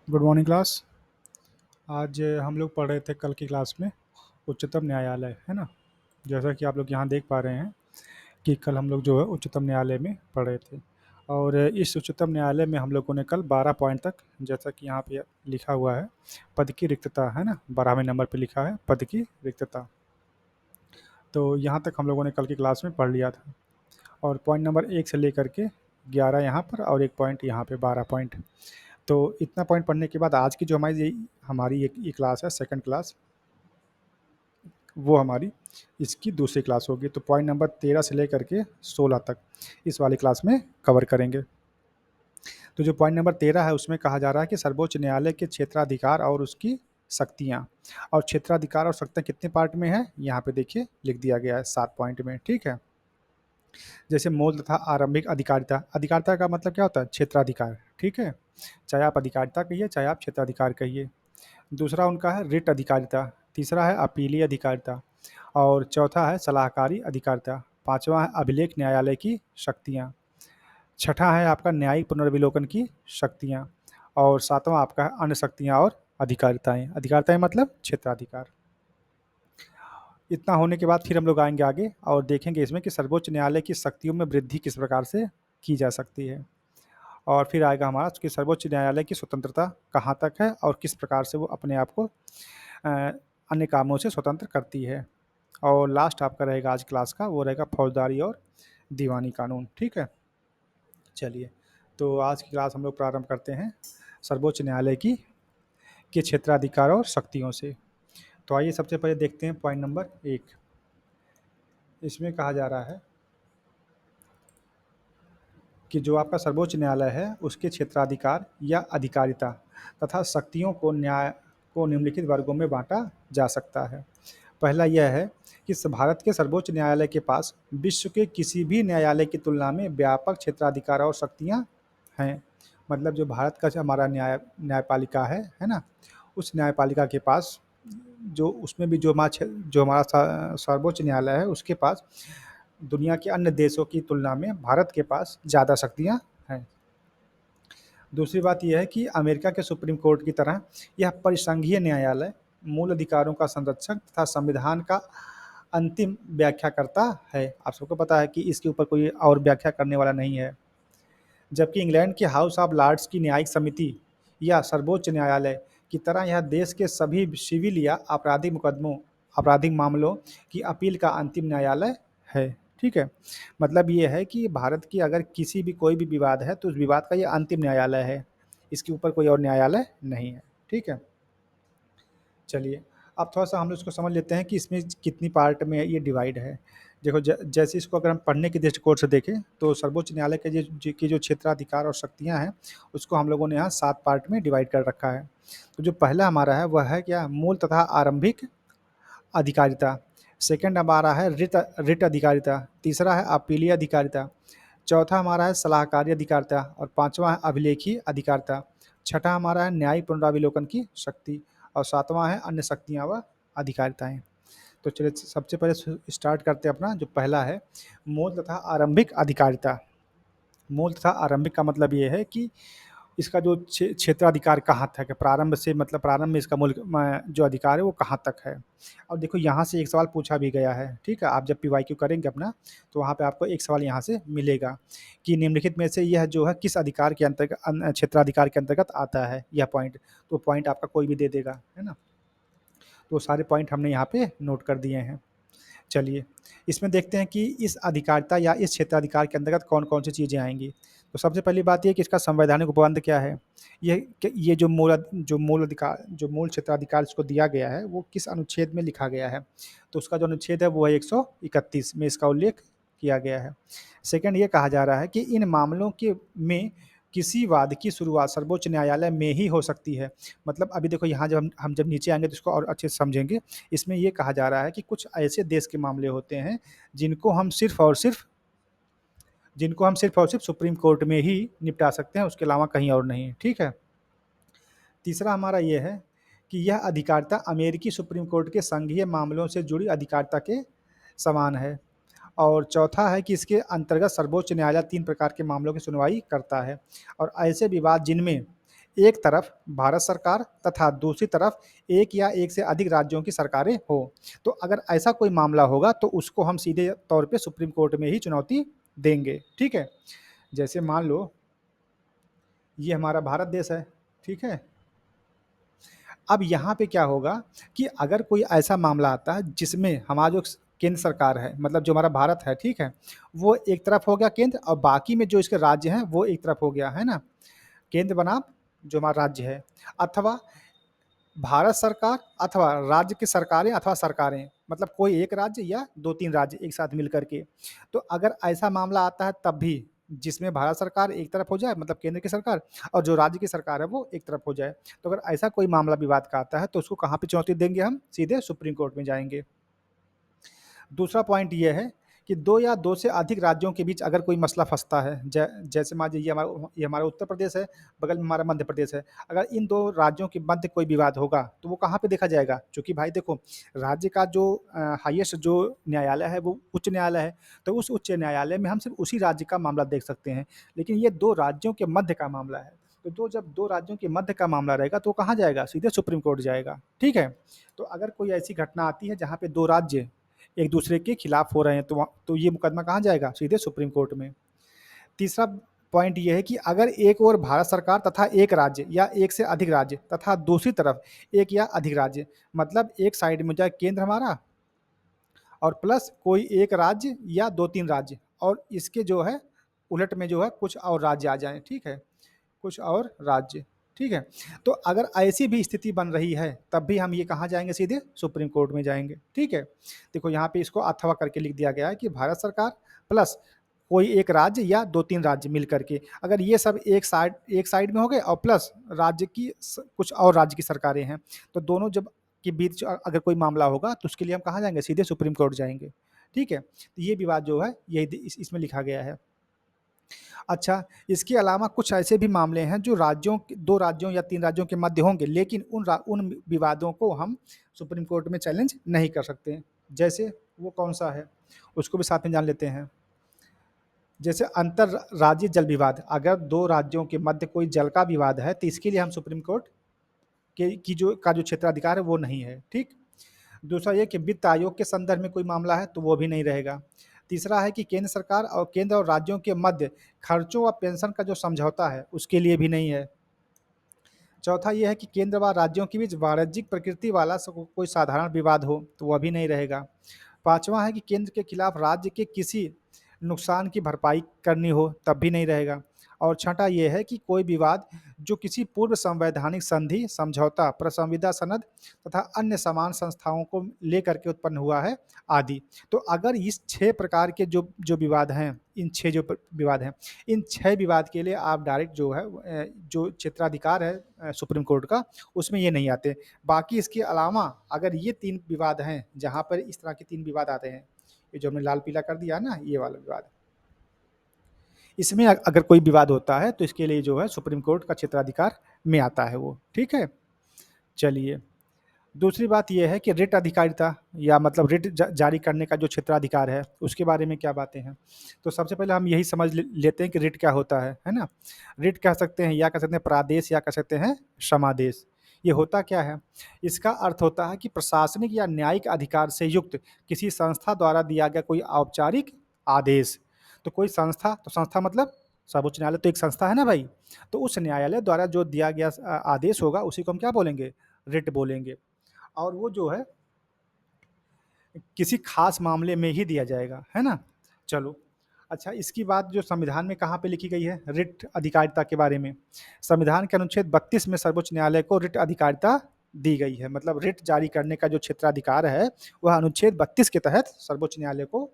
Good morning class. आज हम लोग पढ़ रहे थे कल की क्लास में उच्चतम न्यायालय, है ना। जैसा कि आप लोग यहाँ देख पा रहे हैं कि कल हम लोग जो है उच्चतम न्यायालय में पढ़ रहे थे। और इस उच्चतम न्यायालय में हम लोगों ने कल 12 पॉइंट तक, जैसा कि यहाँ पे लिखा हुआ है, पद की रिक्तता, है ना, 12वें नंबर पे लिखा है पद की रिक्तता। तो यहाँ तक हम लोगों ने कल की क्लास में पढ़ लिया था। और पॉइंट नंबर 1 से लेकर के 11 यहाँ पर और एक पॉइंट यहाँ पे 12 पॉइंट। तो इतना पॉइंट पढ़ने के बाद आज की जो हमारी एक ये क्लास है, सेकंड क्लास, वो हमारी इसकी दूसरी क्लास होगी। तो पॉइंट नंबर 13 से लेकर के 16 तक इस वाली क्लास में कवर करेंगे। तो जो पॉइंट नंबर 13 है उसमें कहा जा रहा है कि सर्वोच्च न्यायालय के क्षेत्राधिकार और उसकी शक्तियाँ। और क्षेत्राधिकार और शक्तियाँ कितने पार्ट में है, यहाँ पे देखिए लिख दिया गया है 7 पॉइंट में। ठीक है। जैसे मूल तथा आरंभिक अधिकारिता। अधिकारिता का मतलब क्या होता है, क्षेत्राधिकार। ठीक है, चाहे आप अधिकारिता कहिए चाहे आप क्षेत्राधिकार कहिए। दूसरा उनका है रिट अधिकारिता। तीसरा है अपीलीय अधिकारिता। और चौथा है सलाहकारी अधिकारिता। पांचवा है अभिलेख न्यायालय की शक्तियाँ। छठा है आपका न्यायिक पुनर्विलोकन की शक्तियाँ। और सातवां आपका है अन्य शक्तियाँ और अधिकारिताएं। अधिकारिताएं मतलब क्षेत्राधिकार। इतना होने के बाद फिर हम लोग आएंगे आगे और देखेंगे इसमें कि सर्वोच्च न्यायालय की शक्तियों में वृद्धि किस प्रकार से की जा सकती है। और फिर आएगा हमारा कि सर्वोच्च न्यायालय की स्वतंत्रता कहाँ तक है और किस प्रकार से वो अपने आप को अन्य कामों से स्वतंत्र करती है। और लास्ट आपका रहेगा आज क्लास का, वो रहेगा फौजदारी और दीवानी कानून। ठीक है, चलिए। तो आज की क्लास हम लोग प्रारंभ करते हैं सर्वोच्च न्यायालय की के क्षेत्राधिकार और शक्तियों से। तो आइए सबसे पहले देखते हैं पॉइंट नंबर 1। इसमें कहा जा रहा है कि जो आपका सर्वोच्च न्यायालय है उसके क्षेत्राधिकार या अधिकारिता तथा शक्तियों को न्याय को निम्नलिखित वर्गों में बांटा जा सकता है। पहला यह है कि भारत के सर्वोच्च न्यायालय के पास विश्व के किसी भी न्यायालय की तुलना में व्यापक क्षेत्राधिकार और शक्तियाँ हैं। मतलब जो भारत का जो हमारा न्यायपालिका है ना, उस न्यायपालिका के पास जो उसमें भी जो हमारा सर्वोच्च न्यायालय है उसके पास दुनिया के अन्य देशों की तुलना में भारत के पास ज़्यादा शक्तियाँ हैं। दूसरी बात यह है कि अमेरिका के सुप्रीम कोर्ट की तरह यह परिसंघीय न्यायालय मूल अधिकारों का संरक्षक तथा संविधान का अंतिम व्याख्याकर्ता है। आप सबको पता है कि इसके ऊपर कोई और व्याख्या करने वाला नहीं है। जबकि इंग्लैंड की हाउस ऑफ लॉर्ड्स की न्यायिक समिति या सर्वोच्च न्यायालय की तरह यह देश के सभी सिविल या आपराधिक मामलों की अपील का अंतिम न्यायालय है। ठीक है, मतलब ये है कि भारत की अगर किसी भी कोई भी विवाद है तो उस विवाद का ये अंतिम न्यायालय है, इसके ऊपर कोई और न्यायालय नहीं है। ठीक है, चलिए अब थोड़ा-सा हम लोग इसको समझ लेते हैं कि इसमें कितनी पार्ट में ये डिवाइड है। देखो जैसे इसको अगर हम पढ़ने के दृष्टिकोण से देखें तो सर्वोच्च न्यायालय के जो क्षेत्राधिकार और शक्तियाँ हैं, उसको हम लोगों ने यहाँ 7 पार्ट में डिवाइड कर रखा है। तो जो पहला हमारा है वह है क्या, मूल तथा आरंभिक अधिकारिता। सेकंड हमारा है रिट अधिकारिता। तीसरा है अपीलीय अधिकारिता। चौथा हमारा है सलाहकारी अधिकारिता और पाँचवाँ है अभिलेखी अधिकारिता। छठा हमारा है न्यायिक पुनराविलोकन की शक्ति और सातवां है अन्य शक्तियाँ व अधिकारिताएँ। तो चलिए सबसे पहले स्टार्ट करते हैं अपना जो पहला है मूल तथा आरंभिक अधिकारिता। मूल तथा आरंभिक का मतलब ये है कि इसका जो क्षेत्राधिकार कहाँ तक है, प्रारंभ से मतलब प्रारंभ में इसका मूल जो अधिकार है वो कहाँ तक है। और देखो यहाँ से एक सवाल पूछा भी गया है। ठीक है, आप जब पीवाईक्यू करेंगे अपना तो वहाँ पे आपको एक सवाल यहाँ से मिलेगा कि निम्नलिखित में से यह जो है किस अधिकार के अंतर्गत क्षेत्राधिकार के अंतर्गत आता है यह पॉइंट। तो पॉइंट आपका कोई भी दे देगा, है ना। तो सारे पॉइंट हमने यहाँ पे नोट कर दिए हैं। चलिए इसमें देखते हैं कि इस अधिकारिता या इस क्षेत्राधिकार के अंतर्गत कौन-कौन सी चीज़ें आएँगी। तो सबसे पहली बात ये है कि इसका संवैधानिक उपबंध क्या है? ये जो मूल क्षेत्राधिकार इसको दिया गया है, वो किस अनुच्छेद में लिखा गया है? तो उसका जो अनुच्छेद है वो है 131 में इसका उल्लेख किया गया है। सेकंड ये कहा जा रहा है कि इन मामलों के में किसी वाद की शुरुआत सर्वोच्च न्यायालय में ही हो सकती है। मतलब अभी देखो यहाँ जब हम जब नीचे आएँगे तो इसको और अच्छे से समझेंगे। इसमें ये कहा जा रहा है कि कुछ ऐसे देश के मामले होते हैं जिनको हम सिर्फ और सिर्फ सुप्रीम कोर्ट में ही निपटा सकते हैं, उसके अलावा कहीं और नहीं। ठीक है। तीसरा हमारा ये है कि यह अधिकारिता अमेरिकी सुप्रीम कोर्ट के संघीय मामलों से जुड़ी अधिकारिता के समान है। और चौथा है कि इसके अंतर्गत सर्वोच्च न्यायालय 3 प्रकार के मामलों की सुनवाई करता है और ऐसे विवाद जिनमें एक तरफ भारत सरकार तथा दूसरी तरफ एक या एक से अधिक राज्यों की सरकारें हो। तो अगर ऐसा कोई मामला होगा तो उसको हम सीधे तौर पे सुप्रीम कोर्ट में ही चुनौती देंगे, ठीक है। जैसे मान लो ये हमारा भारत देश है, ठीक है। अब यहाँ पे क्या होगा कि अगर कोई ऐसा मामला आता है जिसमें हमारा जो केंद्र सरकार है, मतलब जो हमारा भारत है, ठीक है, वो एक तरफ हो गया केंद्र, और बाकी में जो इसके राज्य हैं वो एक तरफ हो गया, है ना। केंद्र बनाम जो हमारा राज्य है, अथवा भारत सरकार अथवा राज्य की सरकारें अथवा सरकारें, मतलब कोई एक राज्य या 2-3 राज्य एक साथ मिल कर के। तो अगर ऐसा मामला आता है तब भी, जिसमें भारत सरकार एक तरफ हो जाए, मतलब केंद्र की सरकार, और जो राज्य की सरकार है वो एक तरफ हो जाए। तो अगर ऐसा कोई मामला विवाद का आता है तो उसको कहाँ पे चुनौती देंगे हम? सीधे सुप्रीम कोर्ट में जाएँगे। दूसरा पॉइंट ये है कि 2 या 2 से अधिक राज्यों के बीच अगर कोई मसला फँसता है, जैसे मान लीजिए ये हमारा उत्तर प्रदेश है, बगल में हमारा मध्य प्रदेश है। अगर इन 2 राज्यों के मध्य कोई विवाद होगा, तो वो कहाँ पे देखा जाएगा? चूँकि भाई देखो, राज्य का जो हाईएस्ट जो न्यायालय है वो उच्च न्यायालय है, तो उस उच्च न्यायालय में हम सिर्फ़ उसी राज्य का मामला देख सकते हैं। लेकिन ये 2 राज्यों के मध्य का मामला है, तो जब 2 राज्यों के मध्य का मामला रहेगा तो वो कहाँ जाएगा? सीधे सुप्रीम कोर्ट जाएगा, ठीक है? तो अगर कोई ऐसी घटना आती है जहाँ पे 2 राज्य एक दूसरे के खिलाफ हो रहे हैं, तो ये मुकदमा कहाँ जाएगा? सीधे सुप्रीम कोर्ट में। तीसरा पॉइंट ये है कि अगर एक ओर भारत सरकार तथा एक राज्य या एक से अधिक राज्य तथा दूसरी तरफ एक या अधिक राज्य, मतलब एक साइड में जाए केंद्र हमारा, और प्लस कोई एक राज्य या 2-3 राज्य, और इसके जो है उलट में जो है कुछ और राज्य आ जाएँ, ठीक है? कुछ और राज्य, ठीक है? तो अगर ऐसी भी स्थिति बन रही है, तब भी हम ये कहाँ जाएँगे? सीधे सुप्रीम कोर्ट में जाएँगे, ठीक है? देखो यहाँ पे इसको अथवा करके लिख दिया गया है कि भारत सरकार प्लस कोई एक राज्य या 2-3 राज्य मिल कर के, अगर ये सब एक साइड में हो गए और प्लस राज्य की कुछ और राज्य की सरकारें हैं, तो दोनों जब के बीच अगर कोई मामला होगा तो उसके लिए हम कहाँ जाएँगे? सीधे सुप्रीम कोर्ट जाएँगे, ठीक है? तो ये विवाद जो है ये इसमें लिखा गया है। अच्छा, इसके अलावा कुछ ऐसे भी मामले हैं जो 2 राज्यों या 3 राज्यों के मध्य होंगे, लेकिन उन विवादों को हम सुप्रीम कोर्ट में चैलेंज नहीं कर सकते। जैसे वो कौन-सा है? उसको भी साथ में जान लेते हैं। जैसे अंतर्राज्यीय जल विवाद, अगर 2 राज्यों के मध्य कोई जल का विवाद है, तो इसके लिए हम सुप्रीम कोर्ट जो क्षेत्राधिकार है वो नहीं है, ठीक? दूसरा ये कि वित्त आयोग के संदर्भ में कोई मामला है तो वो भी नहीं रहेगा। तीसरा है कि केंद्र और राज्यों के मध्य खर्चों व पेंशन का जो समझौता है उसके लिए भी नहीं है। चौथा ये है कि केंद्र व राज्यों के बीच वाणिज्यिक प्रकृति वाला कोई साधारण विवाद हो तो वह भी नहीं रहेगा। पाँचवाँ है कि केंद्र के खिलाफ राज्य के किसी नुकसान की भरपाई करनी हो तब भी नहीं रहेगा। और छठा ये है कि कोई विवाद जो किसी पूर्व संवैधानिक संधि, समझौता, प्रसंविदा सनद तथा अन्य समान संस्थाओं को लेकर के उत्पन्न हुआ है आदि। तो अगर इस 6 प्रकार के जो जो विवाद हैं, इन 6 विवाद हैं, इन 6 विवाद के लिए आप डायरेक्ट जो है जो क्षेत्राधिकार है सुप्रीम कोर्ट का, उसमें ये नहीं आते। बाकी इसके अलावा अगर ये 3 विवाद हैं, जहाँ पर इस तरह के 3 विवाद आते हैं, ये जो हमने लाल-पीला कर दिया है ना, ये वाला विवाद। इसमें अगर कोई विवाद होता है तो इसके लिए जो है सुप्रीम कोर्ट का क्षेत्राधिकार में आता है वो, ठीक है? चलिए, दूसरी बात ये है कि रिट अधिकारिता या मतलब रिट जारी करने का जो क्षेत्राधिकार है, उसके बारे में क्या बातें हैं? तो सबसे पहले हम यही समझ लेते हैं कि रिट क्या होता है ना? रिट कह सकते हैं या कह सकते हैं प्रादेश या कह सकते हैं क्षमादेश। ये होता क्या है? इसका अर्थ होता है कि प्रशासनिक या न्यायिक अधिकार से युक्त किसी संस्था द्वारा दिया गया कोई औपचारिक आदेश। तो कोई संस्था, तो संस्था मतलब सर्वोच्च न्यायालय तो एक संस्था है ना भाई? तो उस न्यायालय द्वारा जो दिया गया आदेश होगा उसी को हम क्या बोलेंगे? रिट बोलेंगे। और वो जो है किसी खास मामले में ही दिया जाएगा, है ना? चलो, अच्छा इसकी बात जो संविधान में कहाँ पे लिखी गई है रिट अधिकारिता के बारे में? संविधान के अनुच्छेद 32 में सर्वोच्च न्यायालय को रिट अधिकारिता दी गई है। मतलब रिट जारी करने का जो क्षेत्राधिकार है, वह अनुच्छेद 32 के तहत सर्वोच्च न्यायालय को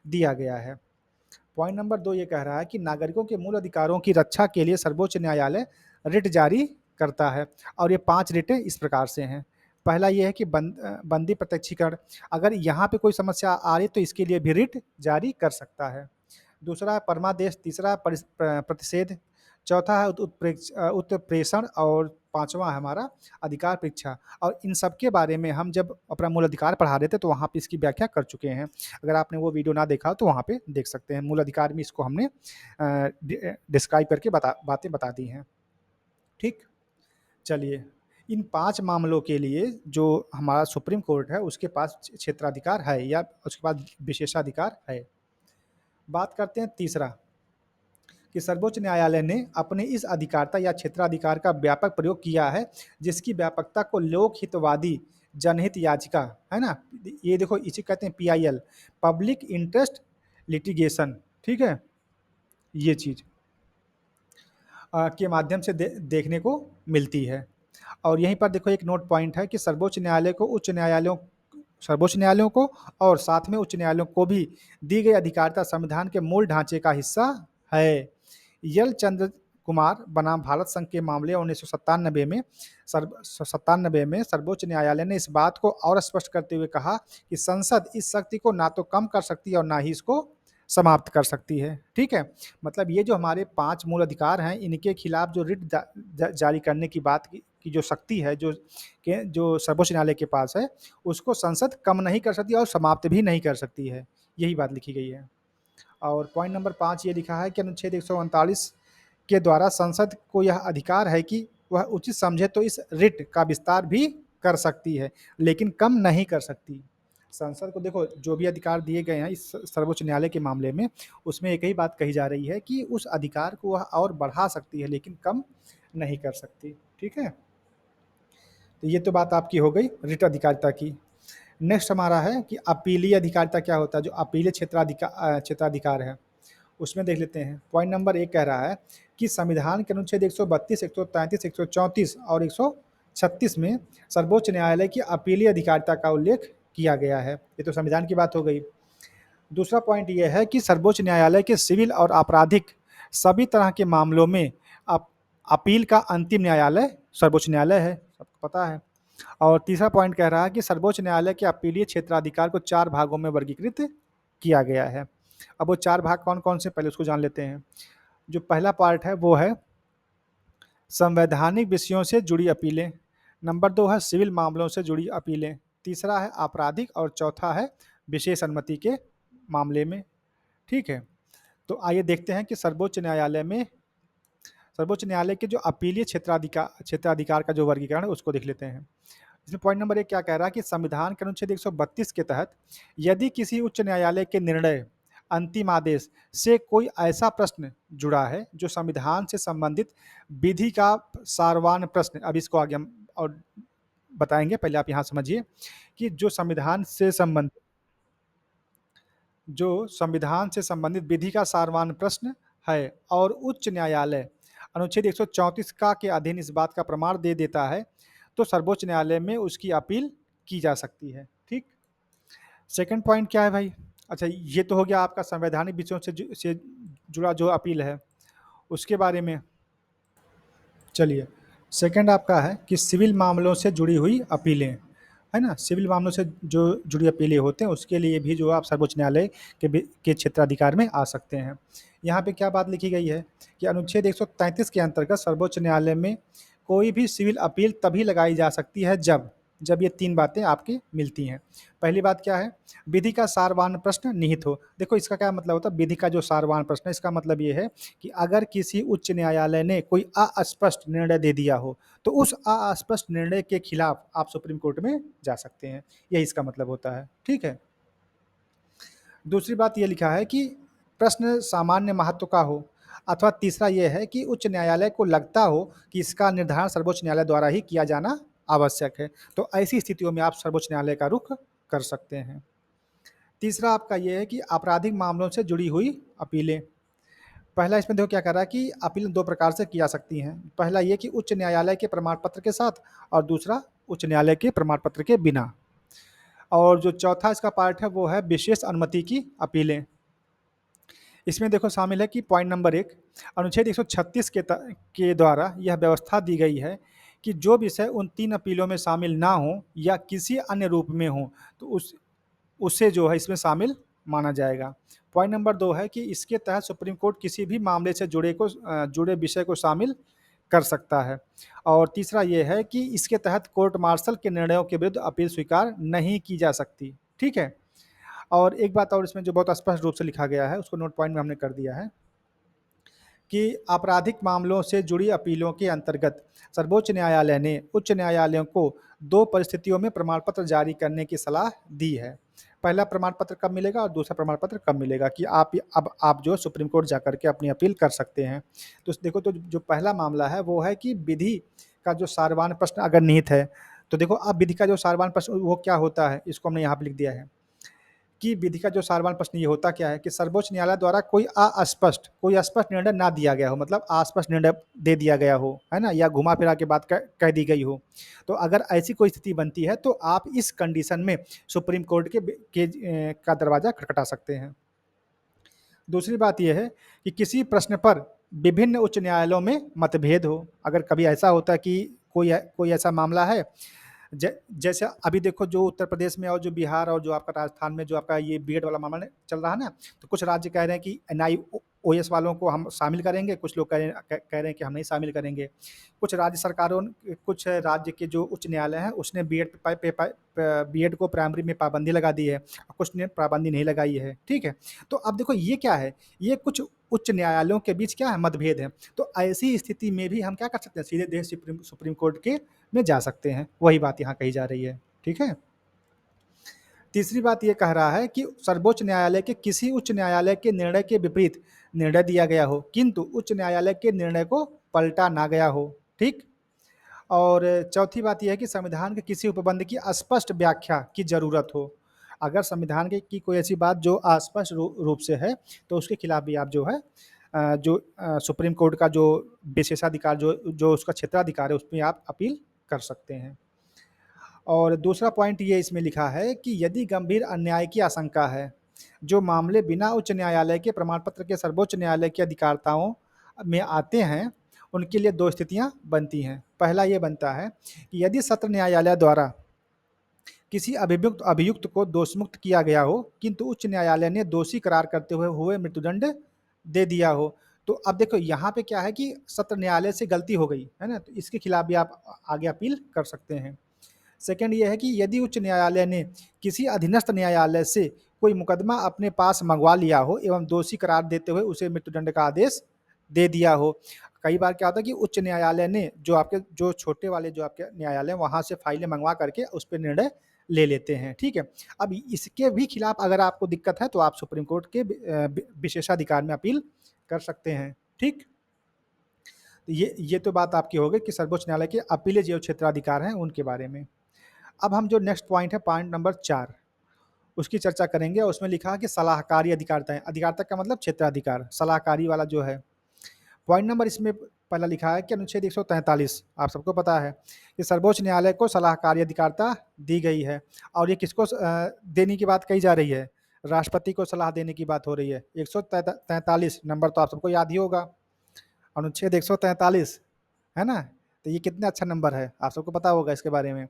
दिया गया है। पॉइंट नंबर 2 ये कह रहा है कि नागरिकों के मूल अधिकारों की रक्षा के लिए सर्वोच्च न्यायालय रिट जारी करता है, और ये 5 रिटें इस प्रकार से हैं। पहला ये है कि बंदी प्रत्यक्षीकरण, अगर यहाँ पे कोई समस्या आ रही है तो इसके लिए भी रिट जारी कर सकता है। दूसरा है परमादेश, तीसरा प्रतिषेध, चौथा है उत्प्रेषण, और पाँचवां है हमारा अधिकार परीक्षा। और इन सब के बारे में हम जब अपना मूल अधिकार पढ़ा रहे थे तो वहाँ पे इसकी व्याख्या कर चुके हैं। अगर आपने वो वीडियो ना देखा हो तो वहाँ पे देख सकते हैं। मूल अधिकार में इसको हमने डिस्क्राइब करके बातें बता दी हैं। ठीक? चलिए, इन 5 मामलों के लिए जो हमारा सुप्रीम कोर्ट है उसके पास क्षेत्राधिकार है या उसके पास विशेषाधिकार है। बात करते हैं तीसरा, कि सर्वोच्च न्यायालय ने अपने इस अधिकारता या क्षेत्राधिकार का व्यापक प्रयोग किया है, जिसकी व्यापकता को लोकहितवादी जनहित याचिका, है ना? ये देखो इसे कहते हैं पीआईएल, पब्लिक इंटरेस्ट लिटिगेशन, ठीक है? ये चीज़ के माध्यम से देखने को मिलती है। और यहीं पर देखो एक नोट पॉइंट है कि सर्वोच्च न्यायालयों को और साथ में उच्च न्यायालयों को भी दी गई अधिकारिता संविधान के मूल ढांचे का हिस्सा है। यल चंद्र कुमार बनाम भारत संघ के मामले 1997 में सर्वोच्च न्यायालय ने इस बात को और स्पष्ट करते हुए कहा कि संसद इस शक्ति को ना तो कम कर सकती है और ना ही इसको समाप्त कर सकती है। ठीक है, मतलब ये जो हमारे 5 मूल अधिकार हैं, इनके खिलाफ जो रिट जारी करने की बात की जो शक्ति है, जो सर्वोच्च न्यायालय के पास है, उसको संसद कम नहीं कर सकती और समाप्त भी नहीं कर सकती है। यही बात लिखी गई है। और पॉइंट नंबर 5 ये लिखा है कि अनुच्छेद 139 के द्वारा संसद को यह अधिकार है कि वह उचित समझे तो इस रिट का विस्तार भी कर सकती है, लेकिन कम नहीं कर सकती। संसद को देखो जो भी अधिकार दिए गए हैं इस सर्वोच्च न्यायालय के मामले में, उसमें एक ही बात कही जा रही है कि उस अधिकार को वह और बढ़ा सकती है, लेकिन कम नहीं कर सकती। ठीक है, तो ये तो बात आपकी हो गई रिट अधिकारिता की। नेक्स्ट हमारा है कि अपीलीय अधिकारिता क्या होता है, जो अपीलीय क्षेत्राधिकार है, उसमें देख लेते हैं। पॉइंट नंबर 1 कह रहा है कि संविधान के अनुच्छेद 132, 133, 134 और 136 में सर्वोच्च न्यायालय की अपीलीय अधिकारिता का उल्लेख किया गया है। ये तो संविधान की बात हो गई। दूसरा पॉइंट ये है कि सर्वोच्च न्यायालय के सिविल और आपराधिक सभी तरह के मामलों में अपील का अंतिम न्यायालय सर्वोच्च न्यायालय है, सबको पता है। और तीसरा पॉइंट कह रहा है कि सर्वोच्च न्यायालय के अपीलीय क्षेत्राधिकार को 4 भागों में वर्गीकृत किया गया है। अब वो 4 भाग कौन-कौन से, पहले उसको जान लेते हैं। जो पहला पार्ट है वो है संवैधानिक विषयों से जुड़ी अपीलें, नंबर 2 है सिविल मामलों से जुड़ी अपीलें, तीसरा है आपराधिक और चौथा है विशेष अनुमति के मामले में। ठीक है, तो आइए देखते हैं कि सर्वोच्च न्यायालय के जो अपीलीय क्षेत्राधिकार का जो वर्गीकरण है उसको देख लेते हैं। इसमें पॉइंट नंबर 1 क्या कह रहा है कि संविधान के अनुच्छेद 132 के तहत यदि किसी उच्च न्यायालय के निर्णय, अंतिम आदेश से कोई ऐसा प्रश्न जुड़ा है जो संविधान से संबंधित विधि का सारवान प्रश्न, अब इसको आगे हम और बताएंगे, पहले आप यहाँ समझिए कि जो संविधान से संबंधित विधि का सारवान प्रश्न है और उच्च न्यायालय अनुच्छेद 134 का के अधीन इस बात का प्रमाण दे देता है, तो सर्वोच्च न्यायालय में उसकी अपील की जा सकती है। ठीक, सेकंड पॉइंट क्या है भाई? अच्छा, ये तो हो गया आपका संवैधानिक विषयों से जुड़ा जो अपील है उसके बारे में। चलिए, सेकंड आपका है कि सिविल मामलों से जुड़ी हुई अपीलें, है ना? सिविल मामलों से जो जुड़ी अपीलें होते हैं उसके लिए भी जो आप सर्वोच्च न्यायालय के क्षेत्राधिकार में आ सकते हैं। यहाँ पे क्या बात लिखी गई है कि अनुच्छेद 133 के अंतर्गत सर्वोच्च न्यायालय में कोई भी सिविल अपील तभी लगाई जा सकती है जब ये 3 बातें आपकी मिलती हैं। पहली बात क्या है? विधि का सारवान प्रश्न निहित हो। देखो इसका क्या मतलब होता है, विधि का जो सारवान प्रश्न है, इसका मतलब ये है कि अगर किसी उच्च न्यायालय ने कोई अस्पष्ट निर्णय दे दिया हो, तो उस अस्पष्ट निर्णय के खिलाफ आप सुप्रीम कोर्ट में जा सकते हैं। यही इसका मतलब होता है। ठीक है। दूसरी बात ये लिखा है कि प्रश्न सामान्य महत्व का हो, अथवा तीसरा ये है कि उच्च न्यायालय को लगता हो कि इसका निर्धारण सर्वोच्च न्यायालय द्वारा ही किया जाना आवश्यक है, तो ऐसी स्थितियों में आप सर्वोच्च न्यायालय का रुख कर सकते हैं। तीसरा आपका ये है कि आपराधिक मामलों से जुड़ी हुई अपीलें। पहला इसमें देखो क्या कर रहा है कि अपील 2 प्रकार से की जा सकती हैं। पहला ये कि उच्च न्यायालय के प्रमाण पत्र के साथ और दूसरा उच्च न्यायालय के प्रमाण पत्र के बिना। और जो चौथा इसका पार्ट है वो है विशेष अनुमति की अपीलें। इसमें देखो शामिल है कि पॉइंट नंबर 1 अनुच्छेद 136 के द्वारा यह व्यवस्था दी गई है कि जो विषय उन 3 अपीलों में शामिल ना हो या किसी अन्य रूप में हो, तो उसे जो है इसमें शामिल माना जाएगा। पॉइंट नंबर 2 है कि इसके तहत सुप्रीम कोर्ट किसी भी मामले से जुड़े विषय को शामिल कर सकता है। और तीसरा ये है कि इसके तहत कोर्ट मार्शल के निर्णयों के विरुद्ध अपील स्वीकार नहीं की जा सकती। ठीक है। और एक बात और इसमें जो बहुत स्पष्ट रूप से लिखा गया है, उसको नोट पॉइंट में हमने कर दिया है कि आपराधिक मामलों से जुड़ी अपीलों के अंतर्गत सर्वोच्च न्यायालय ने उच्च न्यायालयों को 2 परिस्थितियों में प्रमाण पत्र जारी करने की सलाह दी है। पहला प्रमाण पत्र कब मिलेगा और दूसरा प्रमाण पत्र कब मिलेगा कि आप जो सुप्रीम कोर्ट जाकर के अपनी अपील कर सकते हैं। तो देखो, तो जो पहला मामला है वो है कि विधि का जो सारवान प्रश्न अगर निहित है, तो देखो अब विधि का जो सारवान प्रश्न वो क्या होता है, इसको हमने यहाँ पे लिख दिया है कि विधि का जो सारवान प्रश्न ये होता क्या है कि सर्वोच्च न्यायालय द्वारा कोई स्पष्ट निर्णय ना दिया गया हो, मतलब अस्पष्ट निर्णय दे दिया गया हो, है ना? या घुमा-फिरा के बात कह दी गई हो। तो अगर ऐसी कोई स्थिति बनती है तो आप इस कंडीशन में सुप्रीम कोर्ट का दरवाज़ा खटखटा सकते हैं। दूसरी बात ये है कि किसी प्रश्न पर विभिन्न उच्च न्यायालयों में मतभेद हो। अगर कभी ऐसा होता है कि कोई ऐसा मामला है, जैसे अभी देखो जो उत्तर प्रदेश में और जो बिहार और जो आपका राजस्थान में जो आपका ये बीएड वाला मामला चल रहा है ना, तो कुछ राज्य कह रहे हैं कि एनआईओएस वालों को हम शामिल करेंगे, कुछ लोग कह रहे हैं कि हम नहीं शामिल करेंगे। कुछ राज्य के जो उच्च न्यायालय हैं उसने बीएड को प्राइमरी में पाबंदी लगा दी है, और कुछ ने पाबंदी नहीं लगाई है, ठीक है? तो अब देखो ये क्या है, ये कुछ उच्च न्यायालयों के बीच क्या है, मतभेद है। तो ऐसी स्थिति में भी हम क्या कर सकते हैं, सीधे देश सुप्रीम कोर्ट के में जा सकते हैं। वही बात यहाँ कही जा रही है, ठीक है? तीसरी बात ये कह रहा है कि सर्वोच्च न्यायालय के किसी उच्च न्यायालय के निर्णय के विपरीत निर्णय दिया गया हो, किंतु उच्च न्यायालय के निर्णय को पलटा ना गया हो, ठीक? और चौथी बात ये है कि संविधान के किसी उपबंध की स्पष्ट व्याख्या की ज़रूरत हो। अगर संविधान की कोई ऐसी बात जो अस्पष्ट रूप से है, तो उसके खिलाफ भी आप जो है सुप्रीम कोर्ट का जो विशेषाधिकार जो जो उसका क्षेत्राधिकार है, उसमें आप अपील कर सकते हैं। और दूसरा पॉइंट ये इसमें लिखा है कि यदि गंभीर अन्याय की आशंका है, जो मामले बिना उच्च न्यायालय के प्रमाण पत्र के सर्वोच्च न्यायालय की अधिकारिताओं में आते हैं, उनके लिए 2 स्थितियाँ बनती हैं। पहला ये बनता है कि यदि सत्र न्यायालय द्वारा किसी अभियुक्त को दोषमुक्त किया गया हो, किंतु उच्च न्यायालय ने दोषी करार करते हुए मृत्युदंड दे दिया हो। तो अब देखो यहाँ पे क्या है कि सत्र न्यायालय से गलती हो गई, है ना? तो इसके खिलाफ भी आप आगे अपील कर सकते हैं। सेकंड ये है कि यदि उच्च न्यायालय ने किसी अधीनस्थ न्यायालय से कोई मुकदमा अपने पास मंगवा लिया हो एवं दोषी करार देते हुए उसे मृत्युदंड का आदेश दे दिया हो। कई बार क्या होता है कि उच्च न्यायालय ने जो छोटे वाले जो आपके न्यायालय वहाँ से फाइलें मंगवा करके उस पे निर्णय ले लेते हैं, ठीक है? अब इसके भी खिलाफ अगर आपको दिक्कत है तो आप सुप्रीम कोर्ट के विशेषाधिकार में अपील कर सकते हैं, ठीक? ये तो बात आपकी हो गई कि सर्वोच्च न्यायालय के अपीलीय जो क्षेत्राधिकार हैं उनके बारे में। अब हम जो नेक्स्ट पॉइंट है, पॉइंट नंबर 4, उसकी चर्चा करेंगे और उसमें लिखा है कि सलाहकारी अधिकारिताएँ। अधिकारिता का मतलब क्षेत्राधिकार, सलाहकारी वाला जो है। पॉइंट नंबर इसमें पहला लिखा है कि अनुच्छेद 143, आप सबको पता है कि सर्वोच्च न्यायालय को सलाहकारी अधिकारिता दी गई है, और ये किसको देने की बात कही जा रही है? राष्ट्रपति को सलाह देने की बात हो रही है। 143 नंबर तो आप सबको याद ही होगा, अनुच्छेद 143, है ना? तो ये कितना अच्छा नंबर है, आप सबको पता होगा इसके बारे में।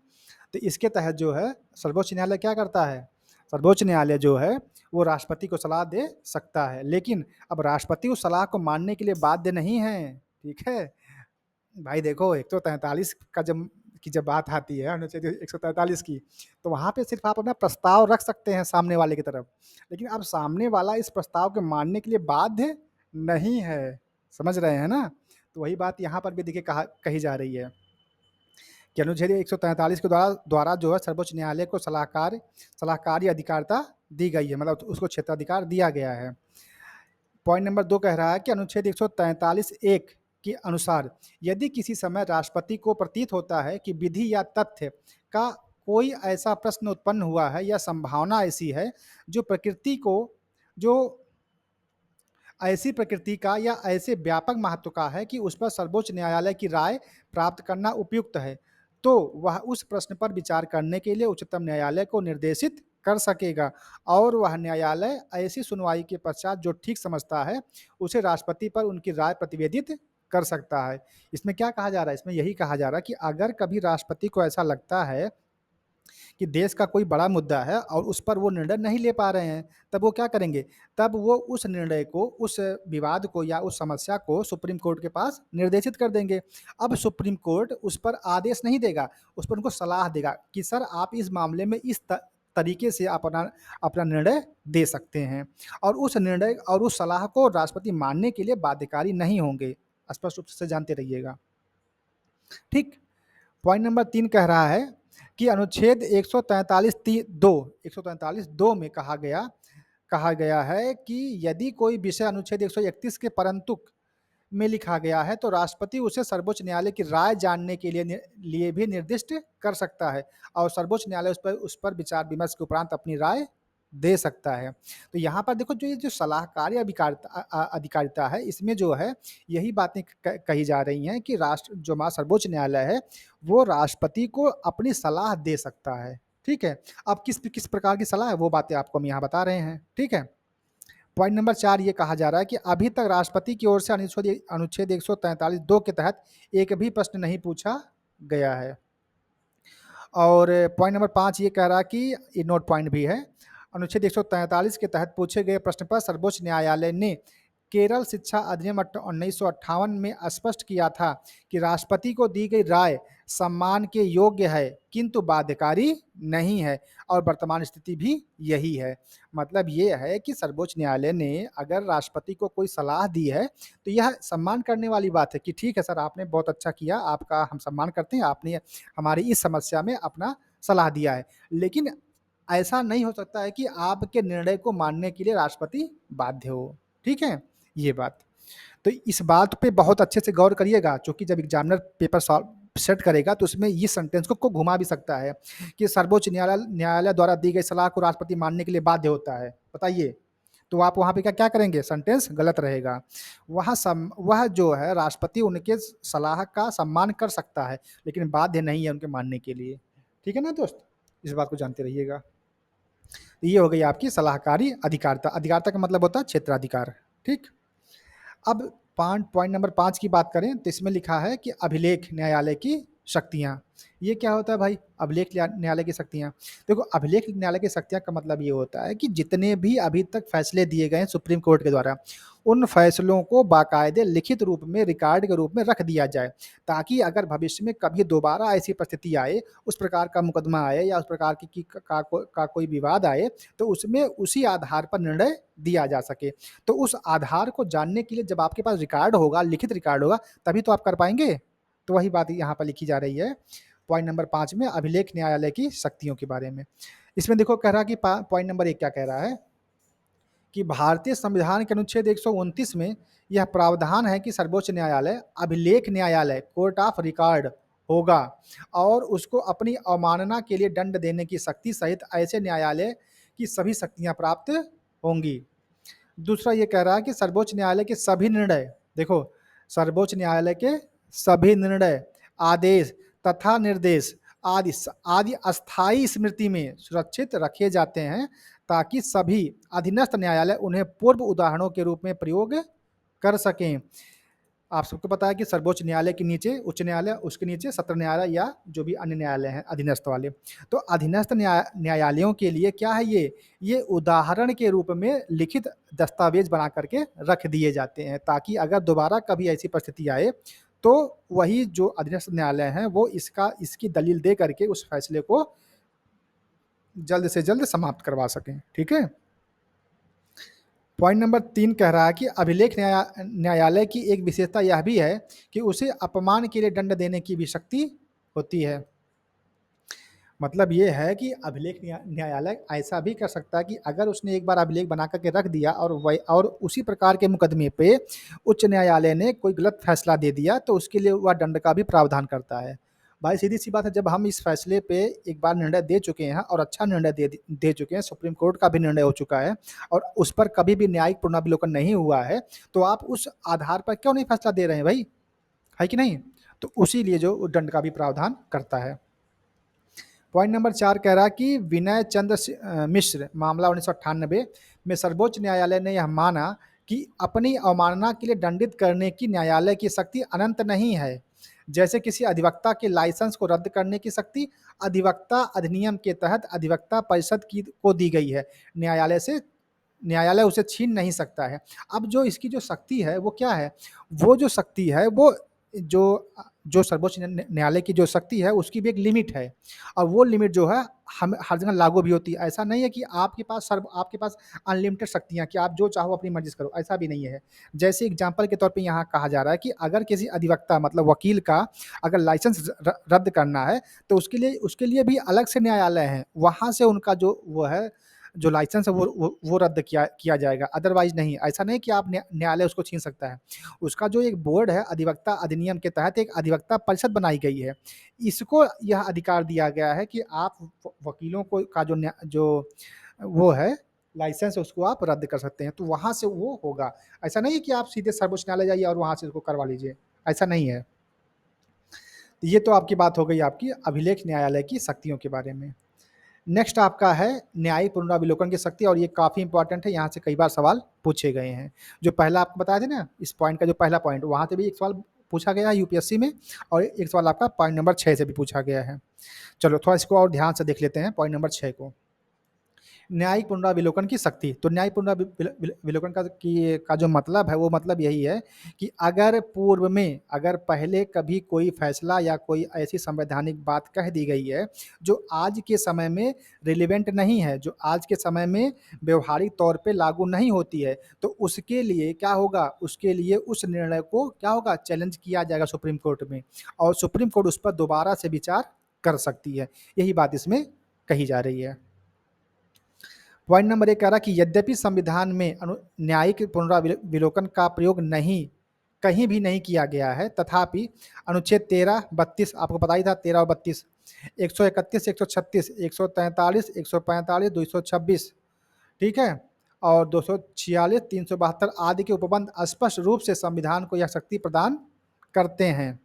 तो इसके तहत जो है सर्वोच्च न्यायालय क्या करता है? सर्वोच्च न्यायालय जो है वो राष्ट्रपति को सलाह दे सकता है, लेकिन अब राष्ट्रपति उस सलाह को मानने के लिए बाध्य नहीं है, ठीक है? भाई देखो 143 का जब बात आती है, अनुच्छेद 143 की, तो वहाँ पे सिर्फ़ आप अपना प्रस्ताव रख सकते हैं सामने वाले की तरफ, लेकिन अब सामने वाला इस प्रस्ताव को मानने के लिए बाध्य नहीं है, समझ रहे हैं ना? तो वही बात यहाँ पर भी देखिए कही जा रही है कि अनुच्छेद 143 के द्वारा जो है सर्वोच्च न्यायालय को सलाहकारी अधिकारिता दी गई है, मतलब उसको क्षेत्राधिकार दिया गया है। पॉइंट नंबर 2 कह रहा है कि अनुच्छेद 143 एक के अनुसार यदि किसी समय राष्ट्रपति को प्रतीत होता है कि विधि या तथ्य का कोई ऐसा प्रश्न उत्पन्न हुआ है या संभावना ऐसी है जो ऐसी प्रकृति का या ऐसे व्यापक महत्व का है कि उस पर सर्वोच्च न्यायालय की राय प्राप्त करना उपयुक्त है, तो वह उस प्रश्न पर विचार करने के लिए उच्चतम न्यायालय को निर्देशित कर सकेगा, और वह न्यायालय ऐसी सुनवाई के पश्चात जो ठीक समझता है उसे राष्ट्रपति पर उनकी राय प्रतिवेदित कर सकता है। इसमें क्या कहा जा रहा है? इसमें यही कहा जा रहा है कि अगर कभी राष्ट्रपति को ऐसा लगता है कि देश का कोई बड़ा मुद्दा है और उस पर वो निर्णय नहीं ले पा रहे हैं, तब वो क्या करेंगे? तब वो उस निर्णय को, उस विवाद को या उस समस्या को सुप्रीम कोर्ट के पास निर्देशित कर देंगे। अब सुप्रीम कोर्ट उस पर आदेश नहीं देगा, उस पर उनको सलाह देगा कि सर आप इस मामले में तरीके से अपना अपना निर्णय दे सकते हैं और उस निर्णय और उस सलाह को राष्ट्रपति मानने के लिए बाध्यकारी नहीं होंगे। स्पष्ट रूप से जानते रहिएगा। ठीक। पॉइंट नंबर 3 कह रहा है कि अनुच्छेद 143 दो 143 दो में कहा गया है कि यदि कोई विषय अनुच्छेद 131 के परंतुक में लिखा गया है तो राष्ट्रपति उसे सर्वोच्च न्यायालय की राय जानने के लिए भी निर्दिष्ट कर सकता है और सर्वोच्च न्यायालय उस पर विचार विमर्श के उपरांत अपनी राय दे सकता है। तो यहाँ पर देखो जो ये जो सलाहकारी अधिकारिता है इसमें जो है यही बातें कही जा रही हैं कि राष्ट्र जो हमारा सर्वोच्च न्यायालय है वो राष्ट्रपति को अपनी सलाह दे सकता है। ठीक है। अब किस किस प्रकार की सलाह है वो बातें आपको हम यहाँ बता रहे हैं। ठीक है। पॉइंट नंबर 4 ये कहा जा रहा है कि अभी तक राष्ट्रपति की ओर से अनुच्छेद 143 दो के तहत एक भी प्रश्न नहीं पूछा गया है। और पॉइंट नंबर 5 ये कह रहा है कि ये नोट पॉइंट भी है, अनुच्छेद 143 के तहत पूछे गए प्रश्न पर सर्वोच्च न्यायालय ने केरल शिक्षा अधिनियम 1958 में स्पष्ट किया था कि राष्ट्रपति को दी गई राय सम्मान के योग्य है किंतु बाध्यकारी नहीं है और वर्तमान स्थिति भी यही है। मतलब ये है कि सर्वोच्च न्यायालय ने अगर राष्ट्रपति को कोई सलाह दी है तो यह सम्मान करने वाली बात है कि ठीक है सर, आपने बहुत अच्छा किया, आपका हम सम्मान करते हैं, आपने हमारी इस समस्या में अपना सलाह दिया है। लेकिन ऐसा नहीं हो सकता है कि आपके निर्णय को मानने के लिए राष्ट्रपति बाध्य हो। ठीक है, ये बात। तो इस बात पे बहुत अच्छे से गौर करिएगा, क्योंकि जब एग्जामिनर पेपर सॉल्व सेट करेगा तो उसमें ये सेंटेंस को घुमा भी सकता है कि सर्वोच्च न्यायालय द्वारा दी गई सलाह को राष्ट्रपति मानने के लिए बाध्य होता है। बताइए, तो आप वहाँ पे क्या करेंगे? सेंटेंस गलत रहेगा। वह जो है राष्ट्रपति उनके सलाह का सम्मान कर सकता है लेकिन बाध्य नहीं है उनके मानने के लिए। ठीक है ना दोस्त, इस बात को जानते रहिएगा। ये हो गई आपकी सलाहकारी अधिकारिता। अधिकारिता का मतलब होता है क्षेत्राधिकार। ठीक। अब पॉइंट नंबर 5 की बात करें तो इसमें लिखा है कि अभिलेख न्यायालय की शक्तियां। ये क्या होता है भाई, अभिलेख न्यायालय की शक्तियां? देखो, अभिलेख न्यायालय की शक्तियां का मतलब ये होता है कि जितने भी अभी तक फैसले दिए गए हैं सुप्रीम कोर्ट के द्वारा, उन फैसलों को बाकायदे लिखित रूप में रिकॉर्ड के रूप में रख दिया जाए, ताकि अगर भविष्य में कभी दोबारा ऐसी परिस्थिति आए, उस प्रकार का मुकदमा आए या उस प्रकार का कोई विवाद आए तो उसमें उसी आधार पर निर्णय दिया जा सके। तो उस आधार को जानने के लिए जब आपके पास रिकॉर्ड होगा, लिखित रिकॉर्ड होगा, तभी तो आप कर पाएंगे। तो वही बात यहाँ पर लिखी जा रही है पॉइंट नंबर 5 में, अभिलेख न्यायालय की शक्तियों के बारे में। इसमें देखो कह रहा कि पॉइंट नंबर 1 क्या कह रहा है कि भारतीय संविधान के अनुच्छेद 129 में यह प्रावधान है कि सर्वोच्च न्यायालय अभिलेख न्यायालय, कोर्ट ऑफ रिकॉर्ड होगा और उसको अपनी अवमानना के लिए दंड देने की शक्ति सहित ऐसे न्यायालय की सभी शक्तियां प्राप्त होंगी। दूसरा ये कह रहा है कि सर्वोच्च न्यायालय के सभी निर्णय, देखो, सर्वोच्च न्यायालय के सभी निर्णय, आदेश तथा निर्देश आदि आदि अस्थायी स्मृति में सुरक्षित रखे जाते हैं ताकि सभी अधीनस्थ न्यायालय उन्हें पूर्व उदाहरणों के रूप में प्रयोग कर सकें। आप सबको पता है कि सर्वोच्च न्यायालय के नीचे उच्च न्यायालय, उसके नीचे सत्र न्यायालय या जो भी अन्य न्यायालय हैं अधीनस्थ वाले। तो अधीनस्थ न्यायालयों के लिए क्या है, ये उदाहरण के रूप में लिखित दस्तावेज बना करके रख दिए जाते हैं ताकि अगर दोबारा कभी ऐसी परिस्थिति आए तो वही जो अधीनस्थ न्यायालय हैं वो इसकी दलील दे करके उस फैसले को जल्द से जल्द समाप्त करवा सकें। ठीक है। पॉइंट नंबर 3 कह रहा है कि अभिलेख न्यायालय की एक विशेषता यह भी है कि उसे अपमान के लिए दंड देने की भी शक्ति होती है। मतलब ये है कि अभिलेख न्यायालय ऐसा भी कर सकता है कि अगर उसने एक बार अभिलेख बना करके रख दिया और उसी प्रकार के मुकदमे पे उच्च न्यायालय ने कोई गलत फैसला दे दिया तो उसके लिए वह दंड का भी प्रावधान करता है। भाई सीधी सी बात है, जब हम इस फैसले पे एक बार निर्णय दे चुके हैं और अच्छा निर्णय दे चुके हैं, सुप्रीम कोर्ट का भी निर्णय हो चुका है और उस पर कभी भी न्यायिक पुनर्विलोकन नहीं हुआ है, तो आप उस आधार पर क्यों नहीं फैसला दे रहे हैं भाई, है कि नहीं? तो उसी लिए जो दंड का भी प्रावधान करता है। पॉइंट नंबर 4 कह रहा कि विनय चंद्र मिश्र मामला 1998 में सर्वोच्च न्यायालय ने यह माना कि अपनी अवमानना के लिए दंडित करने की न्यायालय की शक्ति अनंत नहीं है। जैसे किसी अधिवक्ता के लाइसेंस को रद्द करने की शक्ति अधिवक्ता अधिनियम के तहत अधिवक्ता परिषद को दी गई है, न्यायालय उसे छीन नहीं सकता है। अब जो इसकी जो शक्ति है वो क्या है, वो जो शक्ति है वो जो जो सर्वोच्च न्यायालय की जो शक्ति है उसकी भी एक लिमिट है, और वो लिमिट जो है हम हर जगह लागू भी होती है। ऐसा नहीं है कि आपके पास अनलिमिटेड शक्तियाँ कि आप जो चाहो अपनी मर्ज़ी से करो, ऐसा भी नहीं है। जैसे एग्ज़ाम्पल के तौर पे यहाँ कहा जा रहा है कि अगर किसी अधिवक्ता मतलब वकील का अगर लाइसेंस रद्द करना है, तो उसके लिए भी अलग से न्यायालय हैं। वहाँ से उनका जो वो है, जो लाइसेंस है वो रद्द किया किया जाएगा, अदरवाइज़ नहीं। ऐसा नहीं कि आप न्यायालय उसको छीन सकता है। उसका जो एक बोर्ड है, अधिवक्ता अधिनियम के तहत एक अधिवक्ता परिषद बनाई गई है। इसको यह अधिकार दिया गया है कि आप वकीलों को का जो वो है लाइसेंस, उसको आप रद्द कर सकते हैं, तो वहाँ से वो होगा। ऐसा नहीं है कि आप सीधे सर्वोच्च न्यायालय जाइए और वहाँ से उसको करवा लीजिए, ऐसा नहीं है। ये तो आपकी बात हो गई आपकी अभिलेख न्यायालय की शक्तियों के बारे में। नेक्स्ट आपका है न्यायिक पुनरावलोकन की शक्ति, और ये काफ़ी इंपॉर्टेंट है, यहाँ से कई बार सवाल पूछे गए हैं। जो पहला आपको बताया था ना, इस पॉइंट का जो पहला पॉइंट, वहाँ से भी एक सवाल पूछा गया है यूपीएससी में, और एक सवाल आपका पॉइंट नंबर 6 से भी पूछा गया है। चलो थोड़ा इसको और ध्यान से देख लेते हैं पॉइंट नंबर 6 को। न्यायिक पुनरावलोकन की शक्ति। तो न्यायिक पुनरावलोकन का जो मतलब है, वो मतलब यही है कि अगर पहले कभी कोई फैसला या कोई ऐसी संवैधानिक बात कह दी गई है जो आज के समय में रिलेवेंट नहीं है, जो आज के समय में व्यवहारिक तौर पे लागू नहीं होती है, तो उसके लिए क्या होगा, उसके लिए उस निर्णय को क्या होगा, चैलेंज किया जाएगा सुप्रीम कोर्ट में, और सुप्रीम कोर्ट उस पर दोबारा से विचार कर सकती है। यही बात इसमें कही जा रही है। पॉइंट नंबर 1 कह रहा है कि यद्यपि संविधान में न्यायिक पुनरावलोकन का प्रयोग कहीं भी नहीं किया गया है, तथापि अनुच्छेद 13, 32 आपको पता ही था, 13 और 32, 131, 136, 143, 145, 226, ठीक है, और 246, 372 आदि के उपबंध स्पष्ट रूप से संविधान को यह शक्ति प्रदान करते हैं।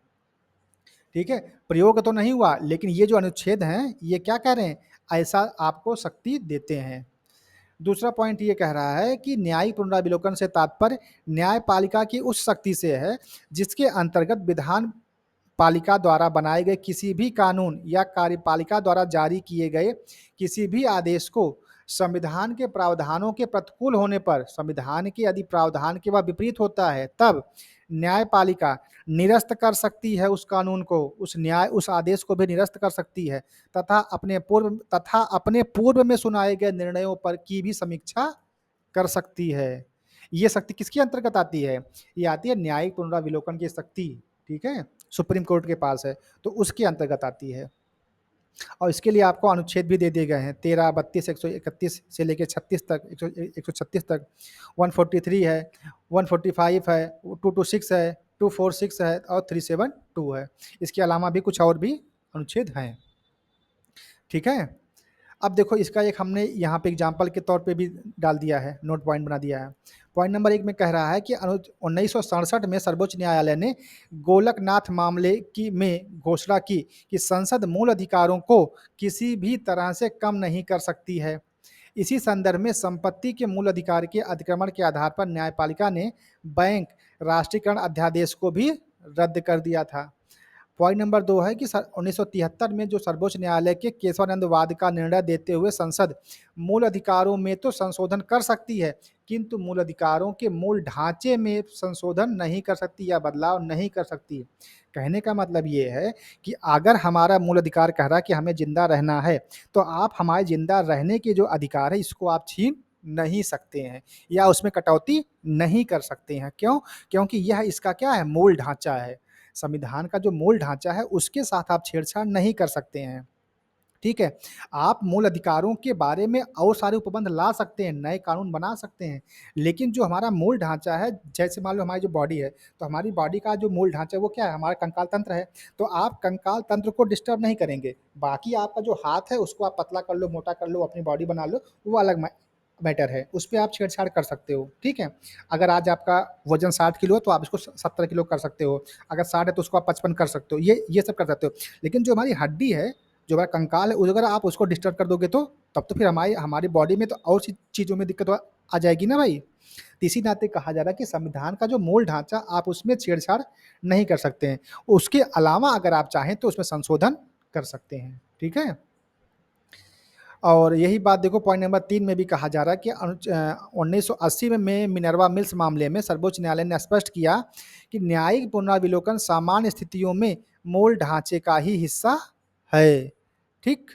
ठीक है, प्रयोग तो नहीं हुआ, लेकिन ये जो अनुच्छेद हैं ये क्या कह रहे हैं, ऐसा आपको शक्ति देते हैं। दूसरा पॉइंट ये कह रहा है कि न्यायिक पुनरावलोकन से तात्पर्य न्यायपालिका की उस शक्ति से है जिसके अंतर्गत विधान पालिका द्वारा बनाए गए किसी भी कानून या कार्यपालिका द्वारा जारी किए गए किसी भी आदेश को संविधान के प्रावधानों के प्रतिकूल होने पर, संविधान के यदि प्रावधान के वह विपरीत होता है, तब न्यायपालिका निरस्त कर सकती है उस कानून को, उस आदेश को भी निरस्त कर सकती है, तथा अपने पूर्व में सुनाए गए निर्णयों पर की भी समीक्षा कर सकती है। ये शक्ति किसके अंतर्गत आती है, ये आती है न्यायिक पुनरावलोकन की शक्ति, ठीक है, सुप्रीम कोर्ट के पास है, तो उसके अंतर्गत आती है। और इसके लिए आपको अनुच्छेद भी दे दिए गए हैं, 13, 32, 131 से लेकर 36 तक, 136 तक, 143 है, 145 है, 226 है, 246 है, और 372 है। इसके अलावा भी कुछ और भी अनुच्छेद हैं, ठीक है। अब देखो इसका एक हमने यहाँ पे एग्जाम्पल के तौर पे भी डाल दिया है, नोट पॉइंट बना दिया है। पॉइंट नंबर 1 में कह रहा है कि 1967 में सर्वोच्च न्यायालय ने गोलकनाथ मामले में घोषणा की कि संसद मूल अधिकारों को किसी भी तरह से कम नहीं कर सकती है। इसी संदर्भ में संपत्ति के मूल अधिकार के अतिक्रमण के आधार पर न्यायपालिका ने बैंक राष्ट्रीयकरण अध्यादेश को भी रद्द कर दिया था। पॉइंट नंबर 2 है कि 1973 में जो सर्वोच्च न्यायालय के केशवानंद वाद का निर्णय देते हुए संसद मूल अधिकारों में तो संशोधन कर सकती है, किंतु मूल अधिकारों के मूल ढांचे में संशोधन नहीं कर सकती या बदलाव नहीं कर सकती। कहने का मतलब ये है कि अगर हमारा मूल अधिकार कह रहा है कि हमें जिंदा रहना है, तो आप हमारे जिंदा रहने के जो अधिकार है इसको आप छीन नहीं सकते हैं या उसमें कटौती नहीं कर सकते हैं। क्यों? क्योंकि यह इसका क्या है, मूल ढांचा है। संविधान का जो मूल ढांचा है उसके साथ आप छेड़छाड़ नहीं कर सकते हैं, ठीक है। आप मूल अधिकारों के बारे में और सारे उपबंध ला सकते हैं, नए कानून बना सकते हैं, लेकिन जो हमारा मूल ढांचा है, जैसे मान लो हमारी जो बॉडी है, तो हमारी बॉडी का जो मूल ढांचा है वो क्या है, हमारा कंकाल तंत्र है, तो आप कंकाल तंत्र को डिस्टर्ब नहीं करेंगे। बाकी आपका जो हाथ है उसको आप पतला कर लो, मोटा कर लो, अपनी बॉडी बना लो, वो अलग मैटर है, उस पर आप छेड़छाड़ कर सकते हो, ठीक है। अगर आज आपका वजन 60 किलो है तो आप इसको 70 किलो कर सकते हो, अगर 60 है तो उसको आप 55 कर सकते हो, ये सब कर सकते हो। लेकिन जो हमारी हड्डी है, जो हमारा कंकाल है, अगर आप उसको डिस्टर्ब कर दोगे तो तब तो फिर हमारी बॉडी में तो और सी चीज़ों में दिक्कत आ जाएगी ना भाई। तो इसी नाते कहा जा रहा है कि संविधान का जो मूल ढांचा आप उसमें छेड़छाड़ नहीं कर सकते हैं, उसके अलावा अगर आप चाहें तो उसमें संशोधन कर सकते हैं, ठीक है। और यही बात देखो पॉइंट नंबर 3 में भी कहा जा रहा है कि 1980 में मिनर्वा मिल्स मामले में सर्वोच्च न्यायालय ने स्पष्ट किया कि न्यायिक पुनरावलोकन सामान्य स्थितियों में मूल ढांचे का ही हिस्सा है। ठीक,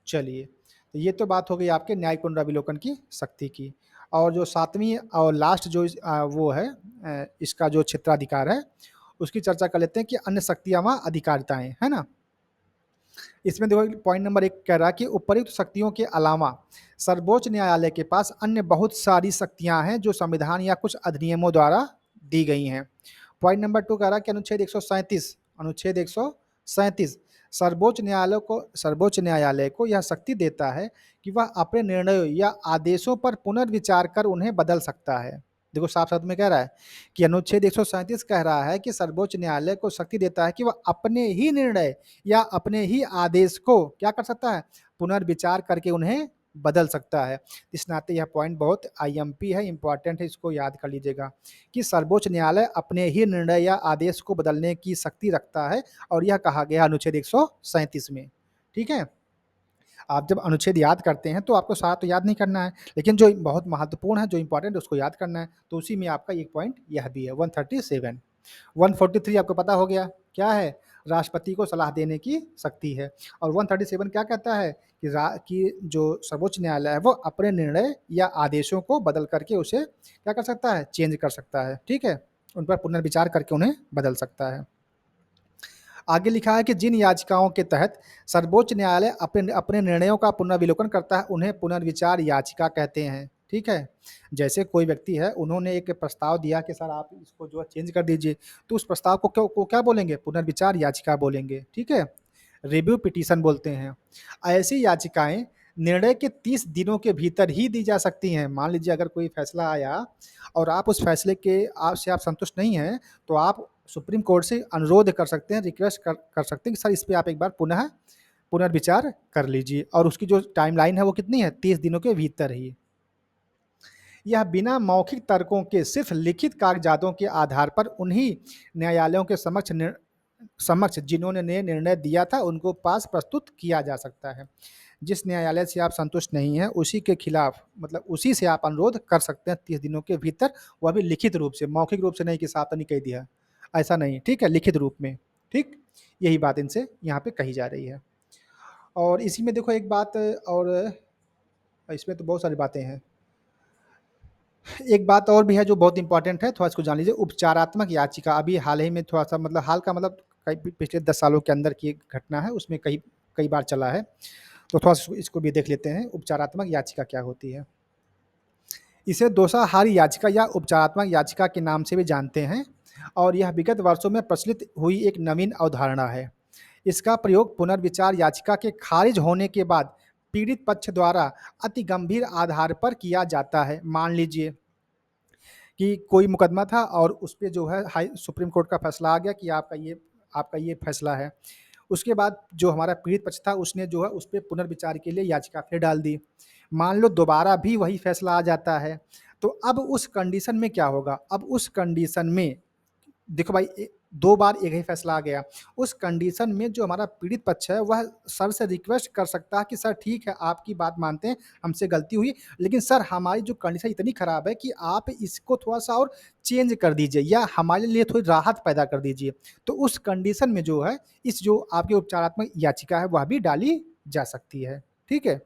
चलिए, तो ये तो बात हो गई आपके न्यायिक पुनरावलोकन की शक्ति की। और जो 7वीं और लास्ट जो वो है इसका जो क्षेत्राधिकार है, उसकी चर्चा कर लेते हैं कि अन्य शक्तियाँ व अधिकारिताएँ, है ना? इसमें देखो पॉइंट नंबर 1 कह रहा है कि उपयुक्त शक्तियों के अलावा सर्वोच्च न्यायालय के पास अन्य बहुत सारी शक्तियाँ हैं जो संविधान या कुछ अधिनियमों द्वारा दी गई हैं। पॉइंट नंबर 2 कह रहा है कि अनुच्छेद 137 सर्वोच्च न्यायालय को यह शक्ति देता है कि वह अपने निर्णयों या आदेशों पर पुनर्विचार कर उन्हें बदल सकता है। देखो साफ शब्द में कह रहा है कि अनुच्छेद 137 कह रहा है कि सर्वोच्च न्यायालय को शक्ति देता है कि वह अपने ही निर्णय या अपने ही आदेश को क्या कर सकता है, पुनर्विचार करके उन्हें बदल सकता है। इस नाते यह पॉइंट बहुत आईएमपी है, इंपॉर्टेंट है, इसको याद कर लीजिएगा कि सर्वोच्च न्यायालय अपने ही निर्णय या आदेश को बदलने की शक्ति रखता है और यह कहा गया अनुच्छेद 137 में। ठीक है, आप जब अनुच्छेद याद करते हैं तो आपको सारा तो याद नहीं करना है, लेकिन जो बहुत महत्वपूर्ण है, जो इंपॉर्टेंट है, उसको याद करना है। तो उसी में आपका एक पॉइंट यह भी है 137। 143 आपको पता हो गया क्या है, राष्ट्रपति को सलाह देने की शक्ति है। और 137 क्या कहता है कि जो सर्वोच्च न्यायालय है वो अपने निर्णय या आदेशों को बदल करके उसे क्या कर सकता है, चेंज कर सकता है। ठीक है, उन पर पुनर्विचार करके उन्हें बदल सकता है। आगे लिखा है कि जिन याचिकाओं के तहत सर्वोच्च न्यायालय अपने अपने निर्णयों का पुनर्विलोकन करता है उन्हें पुनर्विचार याचिका कहते हैं। ठीक है, जैसे कोई व्यक्ति है, उन्होंने एक प्रस्ताव दिया कि सर आप इसको जो है चेंज कर दीजिए, तो उस प्रस्ताव को क्या बोलेंगे, पुनर्विचार याचिका बोलेंगे। ठीक है, रिव्यू पिटीशन बोलते हैं। ऐसी याचिकाएं निर्णय के 30 दिनों के भीतर ही दी जा सकती हैं। मान लीजिए अगर कोई फैसला आया और आप उस फैसले के आप संतुष्ट नहीं हैं, तो आप सुप्रीम कोर्ट से अनुरोध कर सकते हैं, रिक्वेस्ट कर सकते हैं कि सर इस पे आप एक बार पुनर्विचार कर लीजिए, और उसकी जो टाइमलाइन है वो कितनी है, 30 दिनों के भीतर ही। यह बिना मौखिक तर्कों के सिर्फ लिखित कागजातों के आधार पर उन्हीं न्यायालयों के समक्ष जिन्होंने निर्णय दिया था उनको पास प्रस्तुत किया जा सकता है। जिस न्यायालय से आप संतुष्ट नहीं हैं उसी के खिलाफ, मतलब उसी से आप अनुरोध कर सकते हैं 30 दिनों के भीतर, वह भी लिखित रूप से, मौखिक रूप से नहीं कि साहब तो नहीं कह दिया, ऐसा नहीं। ठीक है, लिखित रूप में। ठीक, यही बात इनसे यहाँ पे कही जा रही है। और इसी में देखो एक बात और, इसमें तो बहुत सारी बातें हैं, एक बात और भी है जो बहुत इंपॉर्टेंट है, थोड़ा इसको जान लीजिए। उपचारात्मक याचिका अभी हाल ही में थोड़ा सा, मतलब हाल का मतलब कई पिछले 10 सालों के अंदर की एक घटना है, उसमें कई कई बार चला है, तो थोड़ा इसको भी देख लेते हैं, उपचारात्मक याचिका क्या होती है। इसे दोषाहारी याचिका या उपचारात्मक याचिका के नाम से भी जानते हैं और यह विगत वर्षों में प्रचलित हुई एक नवीन अवधारणा है। इसका प्रयोग पुनर्विचार याचिका के खारिज होने के बाद पीड़ित पक्ष द्वारा अति गंभीर आधार पर किया जाता है। मान लीजिए कि कोई मुकदमा था और उस पे जो है सुप्रीम कोर्ट का फैसला आ गया कि आपका ये फैसला है। उसके बाद जो हमारा पीड़ित पक्ष था उसने जो है उस पे पुनर्विचार के लिए याचिका फिर डाल दी। मान लो दोबारा भी वही फैसला आ जाता है, तो अब उस कंडीशन में क्या होगा? अब उस कंडीशन में देखो भाई, 2 बार एक ही फैसला आ गया। उस कंडीशन में जो हमारा पीड़ित पक्ष है वह सर से रिक्वेस्ट कर सकता है कि सर ठीक है, आपकी बात मानते हैं, हमसे गलती हुई, लेकिन सर हमारी जो कंडीशन इतनी ख़राब है कि आप इसको थोड़ा-सा और चेंज कर दीजिए या हमारे लिए थोड़ी राहत पैदा कर दीजिए। तो उस कंडीशन में जो है, इस जो आपकी उपचारात्मक याचिका है वह भी डाली जा सकती है। ठीक है?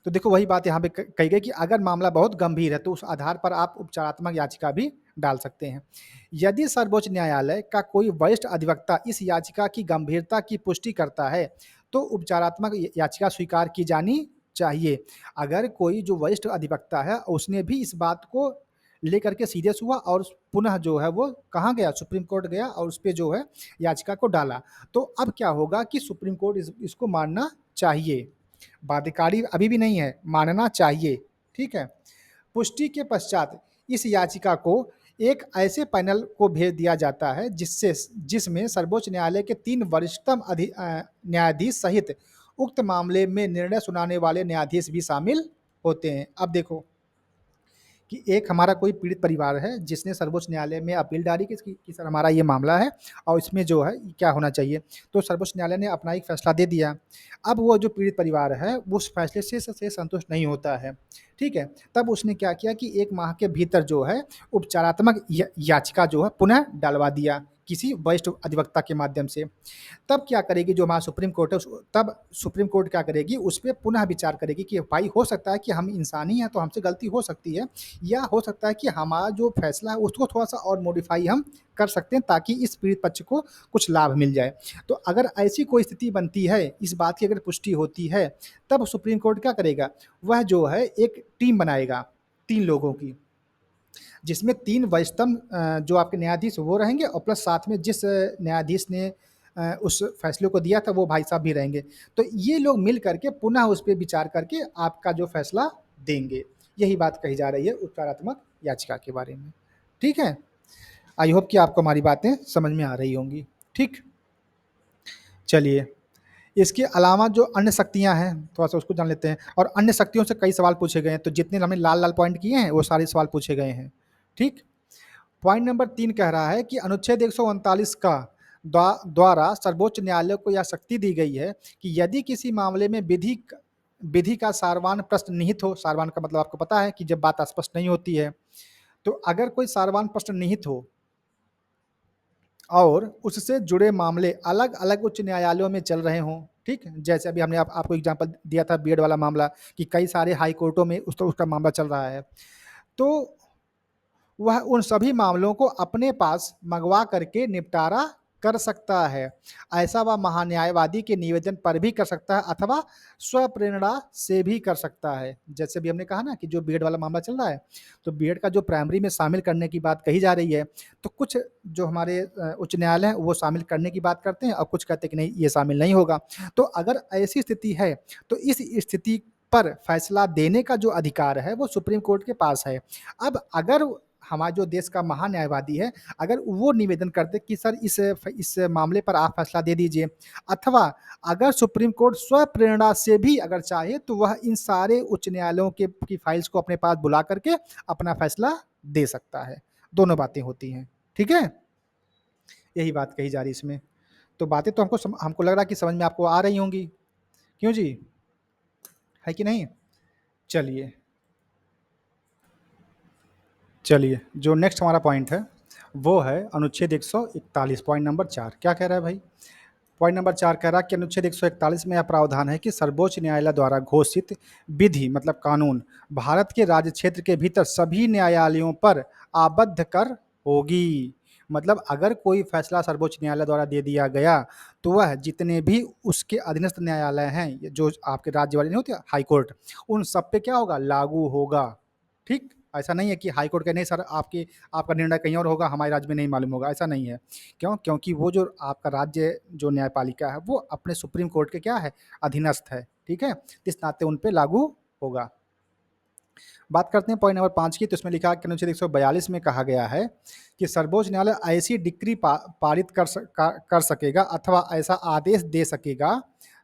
तो देखो वही बात यहाँ पे कही गई कि अगर मामला बहुत गंभीर है तो उस आधार पर आप उपचारात्मक याचिका भी डाल सकते हैं। यदि सर्वोच्च न्यायालय का कोई वरिष्ठ अधिवक्ता इस याचिका की गंभीरता की पुष्टि करता है तो उपचारात्मक याचिका स्वीकार की जानी चाहिए। अगर कोई जो वरिष्ठ अधिवक्ता है उसने भी इस बात को लेकर के सीरियस हुआ और पुनः जो है वो कहाँ गया, सुप्रीम कोर्ट गया और उस पर जो है याचिका को डाला, तो अब क्या होगा कि सुप्रीम कोर्ट इसको मानना चाहिए। बाध्यकारी अभी भी नहीं है, मानना चाहिए। ठीक है, पुष्टि के पश्चात इस याचिका को एक ऐसे पैनल को भेज दिया जाता है जिसमें सर्वोच्च न्यायालय के 3 वरिष्ठतम न्यायाधीश सहित उक्त मामले में निर्णय सुनाने वाले न्यायाधीश भी शामिल होते हैं। अब देखो कि एक हमारा कोई पीड़ित परिवार है जिसने सर्वोच्च न्यायालय में अपील डाली कि सर हमारा ये मामला है और इसमें जो है क्या होना चाहिए। तो सर्वोच्च न्यायालय ने अपना एक फैसला दे दिया। अब वो जो पीड़ित परिवार है वो उस फैसले से संतुष्ट नहीं होता है, ठीक है। तब उसने क्या किया कि 1 माह के भीतर जो है उपचारात्मक याचिका जो है पुनः डलवा दिया किसी वरिष्ठ अधिवक्ता के माध्यम से। तब क्या करेगी जो हमारा सुप्रीम कोर्ट है तब सुप्रीम कोर्ट क्या करेगी, उस पर पुनः विचार करेगी कि भाई हो सकता है कि हम इंसान ही हैं तो हमसे गलती हो सकती है, या हो सकता है कि हमारा जो फैसला है उसको थोड़ा सा और मॉडिफाई हम कर सकते हैं ताकि इस पीड़ित पक्ष को कुछ लाभ मिल जाए। तो अगर ऐसी कोई स्थिति बनती है, इस बात की अगर पुष्टि होती है, तब सुप्रीम कोर्ट क्या करेगा, वह जो है एक टीम बनाएगा 3 लोगों की, जिसमें 3 वरिष्ठतम जो आपके न्यायाधीश वो रहेंगे और प्लस साथ में जिस न्यायाधीश ने उस फैसले को दिया था वो भाई साहब भी रहेंगे। तो ये लोग मिल करके पुनः उस पे विचार करके आपका जो फैसला देंगे। यही बात कही जा रही है उपचारात्मक याचिका के बारे में। ठीक है? आई होप कि आपको हमारी बातें समझ में आ रही होंगी। ठीक? चलिए, इसके अलावा जो अन्य शक्तियाँ हैं, थोड़ा-सा उसको जान लेते हैं और अन्य शक्तियों से कई सवाल पूछे गए हैं, तो जितने हमने लाल-लाल पॉइंट किए हैं, वो सारे सवाल पूछे गए हैं। ठीक? पॉइंट नंबर 3 कह रहा है कि अनुच्छेद 139 का द्वारा सर्वोच्च न्यायालय को यह शक्ति दी गई है कि यदि किसी मामले में विधि का सारवान प्रश्न निहित हो, सारवान का मतलब आपको पता है कि जब बात स्पष्ट नहीं होती है, तो अगर कोई सारवान प्रश्न निहित हो और उससे जुड़े मामले अलग-अलग उच्च न्यायालयों में चल रहे हों, ठीक? जैसे अभी हमने आपको एग्ज़ाम्पल दिया था बीएड वाला मामला कि कई सारे हाई कोर्टों में उसका मामला चल रहा है। तो वह उन सभी मामलों को अपने पास मँगवा करके निपटारा कर सकता है। ऐसा वह महान्यायवादी के निवेदन पर भी कर सकता है अथवा स्वप्रेरणा से भी कर सकता है। जैसे अभी हमने कहा ना कि जो बीएड वाला मामला चल रहा है, तो बीएड का जो प्राइमरी में शामिल करने की बात कही जा रही है, तो कुछ जो हमारे उच्च न्यायालय हैं, वो शामिल करने की बात करते हैं और कुछ कहते हैं कि नहीं, ये शामिल नहीं होगा। तो अगर ऐसी स्थिति है, तो इस स्थिति पर फैसला देने का जो अधिकार है, वो सुप्रीम कोर्ट के पास है। अब अगर हमारा जो देश का महान्यायवादी है, अगर वो निवेदन करते कि सर इस मामले पर आप फैसला दे दीजिए, अथवा अगर सुप्रीम कोर्ट स्वप्रेरणा से भी अगर चाहे तो वह इन सारे उच्च न्यायालयों के की फाइल्स को अपने पास बुला करके अपना फैसला दे सकता है। दोनों बातें होती हैं, ठीक है? यही बात कही जा रही है इसमें। तो बातें तो हमको लग रहा है कि समझ में आपको आ रही होंगी। क्यों जी? है कि नहीं? चलिए। चलिए, जो नेक्स्ट हमारा पॉइंट है, वो है अनुच्छेद 141 पॉइंट नंबर 4 क्या कह रहा है भाई? पॉइंट नंबर 4 कह रहा है कि अनुच्छेद 141 में यह प्रावधान है कि सर्वोच्च न्यायालय द्वारा घोषित विधि मतलब कानून भारत के राज्य क्षेत्र के भीतर सभी न्यायालयों पर आबद्ध कर होगी। मतलब अगर कोई फैसला सर्वोच्च न्यायालय द्वारा दे दिया गया, तो वह जितने भी उसके अधीनस्थ न्यायालय हैं, ये जो आपके राज्य वाले नहीं होते हाई कोर्ट, उन सब पे क्या होगा? लागू होगा। ठीक? ऐसा नहीं है कि हाई कोर्ट के नहीं सर आपका निर्णय कहीं और होगा, हमारे राज्य में नहीं मालूम होगा, ऐसा नहीं है। क्यों? क्योंकि वो जो आपका राज्य जो न्यायपालिका है, वो अपने सुप्रीम कोर्ट के क्या है? अधीनस्थ है, ठीक है? इस नाते उन पे लागू होगा। बात करते हैं पॉइंट नंबर 5 की, तो इसमें लिखा है कि अनुच्छेद 142 में कहा गया है कि सर्वोच्च न्यायालय ऐसी डिक्री पारित कर सकेगा अथवा ऐसा आदेश दे सकेगा,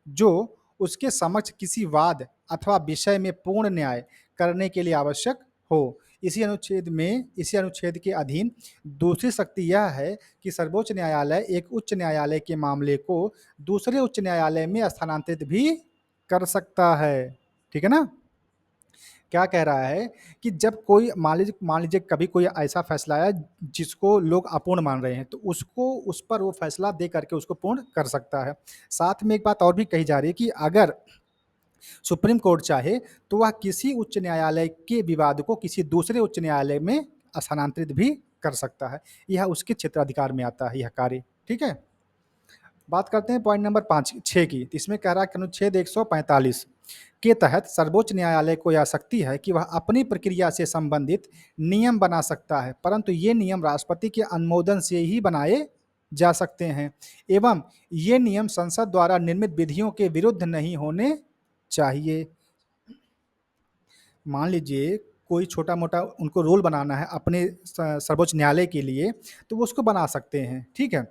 जो उसके समक्ष किसी वाद अथवा विषय में पूर्ण न्याय करने के लिए आवश्यक हो। इसी अनुच्छेद के अधीन दूसरी शक्ति यह है कि सर्वोच्च न्यायालय एक उच्च न्यायालय के मामले को दूसरे उच्च न्यायालय में स्थानांतरित भी कर सकता है। ठीक है ना? क्या कह रहा है कि जब कोई मान लीजिए कभी कोई ऐसा फैसला आया जिसको लोग अपूर्ण मान रहे हैं, तो उसको उस पर वो फैसला दे करके उसको पूर्ण कर सकता है। साथ में एक बात और भी कही जा रही है कि अगर सुप्रीम कोर्ट चाहे तो वह किसी उच्च न्यायालय के विवाद को किसी दूसरे उच्च न्यायालय में स्थानांतरित भी कर सकता है। यह उसके क्षेत्राधिकार में आता है यह कार्य। ठीक है? बात करते हैं पॉइंट नंबर 6 की। तो इसमें कह रहा है कि अनुच्छेद 145 के तहत सर्वोच्च न्यायालय को यह शक्ति है कि वह अपनी प्रक्रिया से संबंधित नियम बना सकता है, परंतु ये नियम राष्ट्रपति के अनुमोदन से ही बनाए जा सकते हैं एवं ये नियम संसद द्वारा निर्मित विधियों के विरुद्ध नहीं होने चाहिए। मान लीजिए कोई छोटा-मोटा उनको रूल बनाना है अपने सर्वोच्च न्यायालय के लिए, तो वो उसको बना सकते हैं, ठीक है?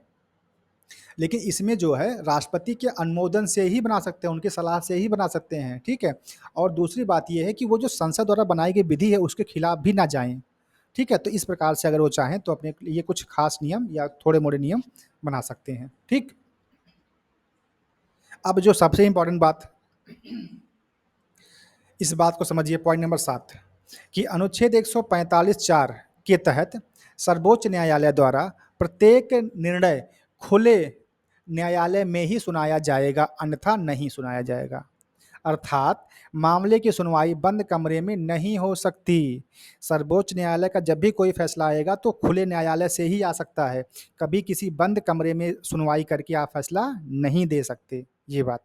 लेकिन इसमें जो है राष्ट्रपति के अनुमोदन से ही बना सकते हैं, उनकी सलाह से ही बना सकते हैं, ठीक है? और दूसरी बात ये है कि वो जो संसद द्वारा बनाई गई विधि है उसके खिलाफ भी ना जाएँ, ठीक है? तो इस प्रकार से अगर वो चाहें तो अपने लिए कुछ खास नियम या थोड़े-मोड़े नियम बना सकते हैं, ठीक? अब जो सबसे इम्पोर्टेंट बात, इस बात को समझिए, पॉइंट नंबर 7, कि अनुच्छेद 145(4) के तहत सर्वोच्च न्यायालय द्वारा प्रत्येक निर्णय खुले न्यायालय में ही सुनाया जाएगा, अन्यथा नहीं सुनाया जाएगा। अर्थात मामले की सुनवाई बंद कमरे में नहीं हो सकती। सर्वोच्च न्यायालय का जब भी कोई फैसला आएगा तो खुले न्यायालय से ही आ सकता है। कभी किसी बंद कमरे में सुनवाई करके आप फैसला नहीं दे सकते, ये बात।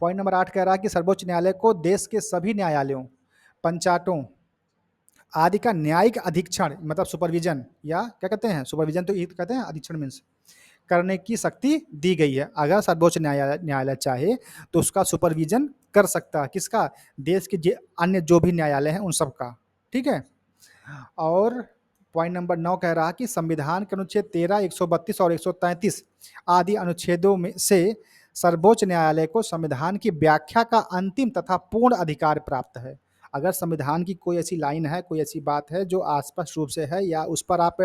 पॉइंट नंबर 8 कह रहा है कि सर्वोच्च न्यायालय को देश के सभी न्यायालयों, पंचायतों आदि का न्यायिक अधीक्षण मतलब सुपरविजन, या क्या कहते हैं, सुपरविजन तो ये कहते हैं, अधीक्षण मीन्स करने की शक्ति दी गई है। अगर सर्वोच्च न्यायालय चाहे तो उसका सुपरविजन कर सकता है, किसका? देश के अन्य जो भी न्यायालय हैं उन सब का, ठीक है? और पॉइंट नंबर 9 कह रहा है कि संविधान के अनुच्छेद 13, 132 और 133 आदि अनुच्छेदों में से सर्वोच्च न्यायालय को संविधान की व्याख्या का अंतिम तथा पूर्ण अधिकार प्राप्त है। अगर संविधान की कोई ऐसी लाइन है, कोई ऐसी बात है जो स्पष्ट रूप से है, या उस पर आप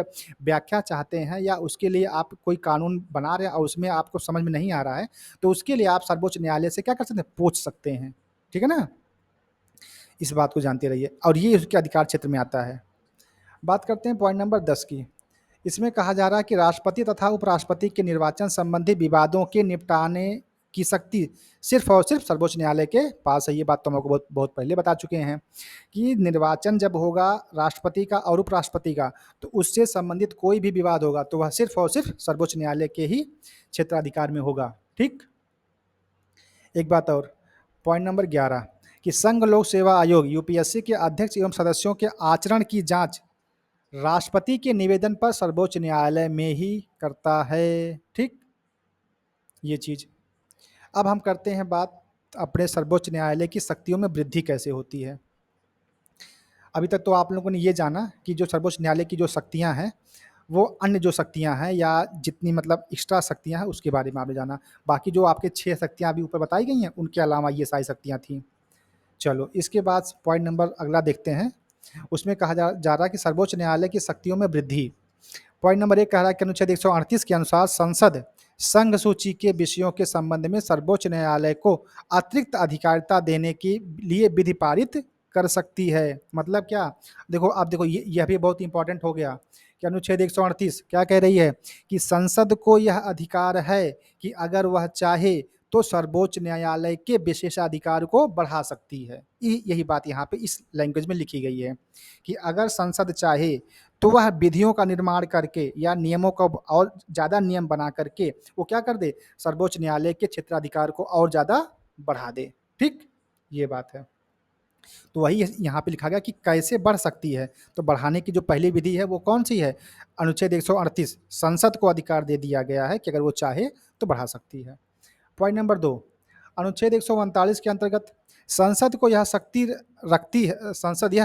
व्याख्या चाहते हैं, या उसके लिए आप कोई कानून बना रहे हैं और उसमें आपको समझ में नहीं आ रहा है, तो उसके लिए आप सर्वोच्च न्यायालय से क्या कर सकते हैं? पूछ सकते हैं, ठीक है ना? इस बात को जानते रहिए, और ये उसके अधिकार क्षेत्र में आता है। बात करते हैं पॉइंट नंबर 10 की। इसमें कहा जा रहा है कि राष्ट्रपति तथा उपराष्ट्रपति के निर्वाचन संबंधी विवादों के निपटाने की शक्ति सिर्फ और सिर्फ सर्वोच्च न्यायालय के पास है। ये बात तो हम आपको बहुत बहुत पहले बता चुके हैं कि निर्वाचन जब होगा राष्ट्रपति का और उपराष्ट्रपति का, तो उससे संबंधित कोई भी विवाद होगा तो वह सिर्फ और सिर्फ सर्वोच्च न्यायालय के ही क्षेत्राधिकार में होगा, ठीक? एक बात और, पॉइंट नंबर 11, कि संघ लोक सेवा आयोग यूपीएससी के अध्यक्ष एवं सदस्यों के आचरण की जांच राष्ट्रपति के निवेदन पर सर्वोच्च न्यायालय में ही करता है, ठीक? ये चीज़। अब हम करते हैं बात अपने सर्वोच्च न्यायालय की शक्तियों में वृद्धि कैसे होती है। अभी तक तो आप लोगों ने ये जाना कि जो सर्वोच्च न्यायालय की जो शक्तियाँ हैं, वो अन्य जो शक्तियाँ हैं या जितनी मतलब एक्स्ट्रा शक्तियाँ हैं उसके बारे में आपने जाना। बाकी जो आपके 6 शक्तियाँ अभी ऊपर बताई गई हैं, उनके अलावा ये सारी शक्तियाँ थीं। चलो, इसके बाद पॉइंट नंबर अगला देखते हैं। उसमें कहा जा रहा है कि सर्वोच्च न्यायालय की शक्तियों में वृद्धि। पॉइंट नंबर 1 कह रहा है कि अनुच्छेद 138 के अनुसार संसद संघ सूची के विषयों के संबंध में सर्वोच्च न्यायालय को अतिरिक्त अधिकारिता देने के लिए विधि पारित कर सकती है। मतलब क्या? देखो, आप देखो, यह भी बहुत इंपॉर्टेंट हो गया कि अनुच्छेद 138 क्या कह रही है कि संसद को यह अधिकार है कि अगर वह चाहे तो सर्वोच्च न्यायालय के विशेषाधिकार को बढ़ा सकती है। यही बात यहाँ पे इस लैंग्वेज में लिखी गई है कि अगर संसद चाहे तो वह विधियों का निर्माण करके या नियमों का और ज़्यादा नियम बना करके वो क्या कर दे? सर्वोच्च न्यायालय के क्षेत्राधिकार को और ज़्यादा बढ़ा दे, ठीक? ये बात है। तो वही यहाँ पे लिखा गया कि कैसे बढ़ सकती है, तो बढ़ाने की जो पहली विधि है वो कौन-सी है? अनुच्छेद 138, संसद को अधिकार दे दिया गया है कि अगर वो चाहे तो बढ़ा सकती है। पॉइंट नंबर 2, अनुच्छेद 139 के अंतर्गत संसद यह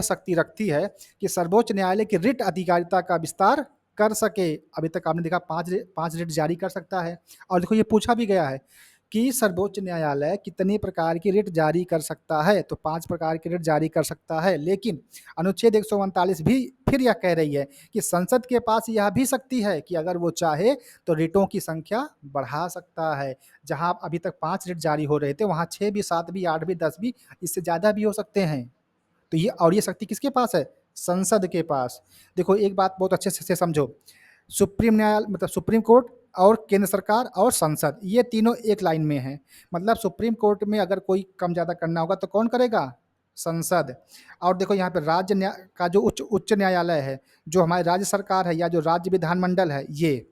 शक्ति रखती है कि सर्वोच्च न्यायालय की रिट अधिकारिता का विस्तार कर सके। अभी तक आपने देखा 5 रिट जारी कर सकता है, और देखो ये पूछा भी गया है कि सर्वोच्च न्यायालय कितने प्रकार की रिट जारी कर सकता है, तो 5 प्रकार की रिट जारी कर सकता है। लेकिन अनुच्छेद 139 भी फिर यह कह रही है कि संसद के पास यह भी शक्ति है कि अगर वो चाहे तो रिटों की संख्या बढ़ा सकता है। जहाँ अभी तक 5 रिट जारी हो रहे थे, वहाँ 6 भी, 7 भी, 8 भी, 10 भी, इससे ज़्यादा भी हो सकते हैं। तो ये शक्ति किसके पास है? संसद के पास। देखो, एक बात बहुत अच्छे से समझो, सुप्रीम न्यायालय मतलब सुप्रीम कोर्ट और केंद्र सरकार और संसद, ये तीनों एक लाइन में हैं। मतलब सुप्रीम कोर्ट में अगर कोई कम ज़्यादा करना होगा तो कौन करेगा? संसद। और देखो यहाँ पे राज्य का जो उच्च न्यायालय है, जो हमारी राज्य सरकार है या जो राज्य विधानमंडल है, ये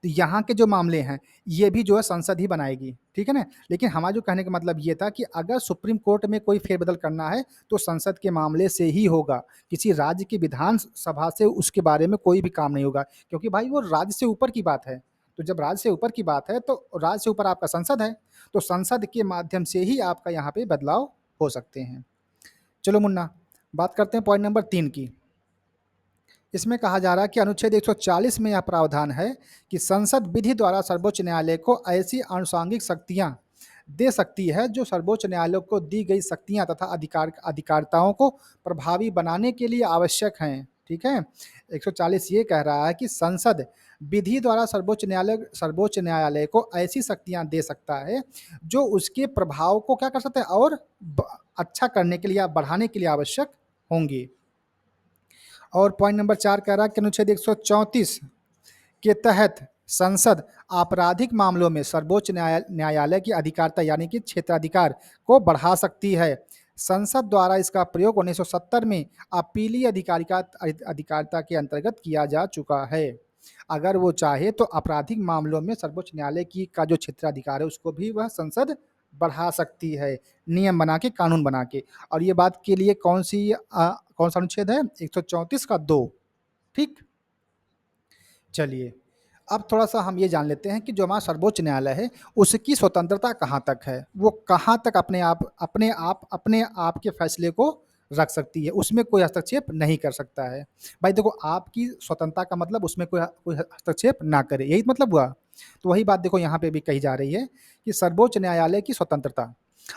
तो यहाँ के जो मामले हैं, ये भी जो है संसद ही बनाएगी, ठीक है ना? लेकिन हमारा जो कहने का मतलब ये था कि अगर सुप्रीम कोर्ट में कोई फेरबदल करना है, तो संसद के मामले से ही होगा। किसी राज्य की विधान सभा से उसके बारे में कोई भी काम नहीं होगा, क्योंकि भाई वो राज्य से ऊपर की बात है। तो जब राज्य से ऊपर की बात है, तो राज्य से ऊपर आपका संसद है, तो संसद के माध्यम से ही आपका यहाँ पे बदलाव हो सकते हैं। चलो मुन्ना, बात करते हैं पॉइंट नंबर 3 की। इसमें कहा जा रहा है कि अनुच्छेद 140 में यह प्रावधान है कि संसद विधि द्वारा सर्वोच्च न्यायालय को ऐसी आनुषंगिक शक्तियां दे सकती है जो सर्वोच्च न्यायालय को दी गई शक्तियां तथा अधिकारिताओं को प्रभावी बनाने के लिए आवश्यक हैं। ठीक है, 140 ये कह रहा है कि संसद विधि द्वारा सर्वोच्च न्यायालय को ऐसी शक्तियां दे सकता है जो उसके प्रभाव को क्या कर सकते हैं और अच्छा करने के लिए या बढ़ाने के लिए आवश्यक होंगी। और पॉइंट नंबर 4 कह रहा है कि अनुच्छेद 134 के तहत संसद आपराधिक मामलों में सर्वोच्च न्यायालय की अधिकारिता यानी कि क्षेत्राधिकार को बढ़ा सकती है। संसद द्वारा इसका प्रयोग 1970 में अपीलीय अधिकारिता के अंतर्गत किया जा चुका है। अगर वो चाहे तो आपराधिक मामलों में सर्वोच्च न्यायालय की का जो क्षेत्राधिकार है उसको भी वह संसद बढ़ा सकती है, नियम बना के, कानून बना के। और ये बात के लिए कौन सा अनुच्छेद है? 134 का 2। ठीक, चलिए अब थोड़ा सा हम ये जान लेते हैं कि जो हमारा सर्वोच्च न्यायालय है उसकी स्वतंत्रता कहाँ तक है, वो कहाँ तक अपने आप के फैसले को रख सकती है, उसमें कोई हस्तक्षेप नहीं कर सकता है। भाई देखो, आपकी स्वतंत्रता का मतलब उसमें कोई हस्तक्षेप ना करे, यही मतलब हुआ। तो वही बात देखो यहाँ पे भी कही जा रही है कि सर्वोच्च न्यायालय की स्वतंत्रता।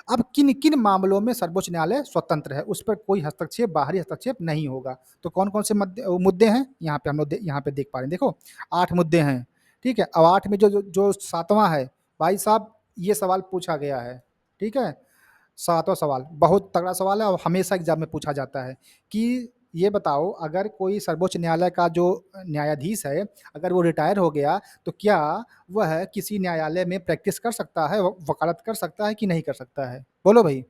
अब किन किन मामलों में सर्वोच्च न्यायालय स्वतंत्र है, उस पर कोई हस्तक्षेप, बाहरी हस्तक्षेप नहीं होगा। तो कौन कौन से मुद्दे हैं यहाँ पे हम लोग यहाँ पे देख पा रहे हैं। देखो 8 मुद्दे हैं। ठीक है, अब 8 में जो 7वां है, भाई साहब ये सवाल पूछा गया है। ठीक है, 7वां सवाल बहुत तगड़ा सवाल है और हमेशा एग्जाम में पूछा जाता है कि ये बताओ, अगर कोई सर्वोच्च न्यायालय का जो न्यायाधीश है अगर वो रिटायर हो गया तो क्या वह किसी न्यायालय में प्रैक्टिस कर सकता है, वकालत कर सकता है कि नहीं कर सकता है? बोलो भाई,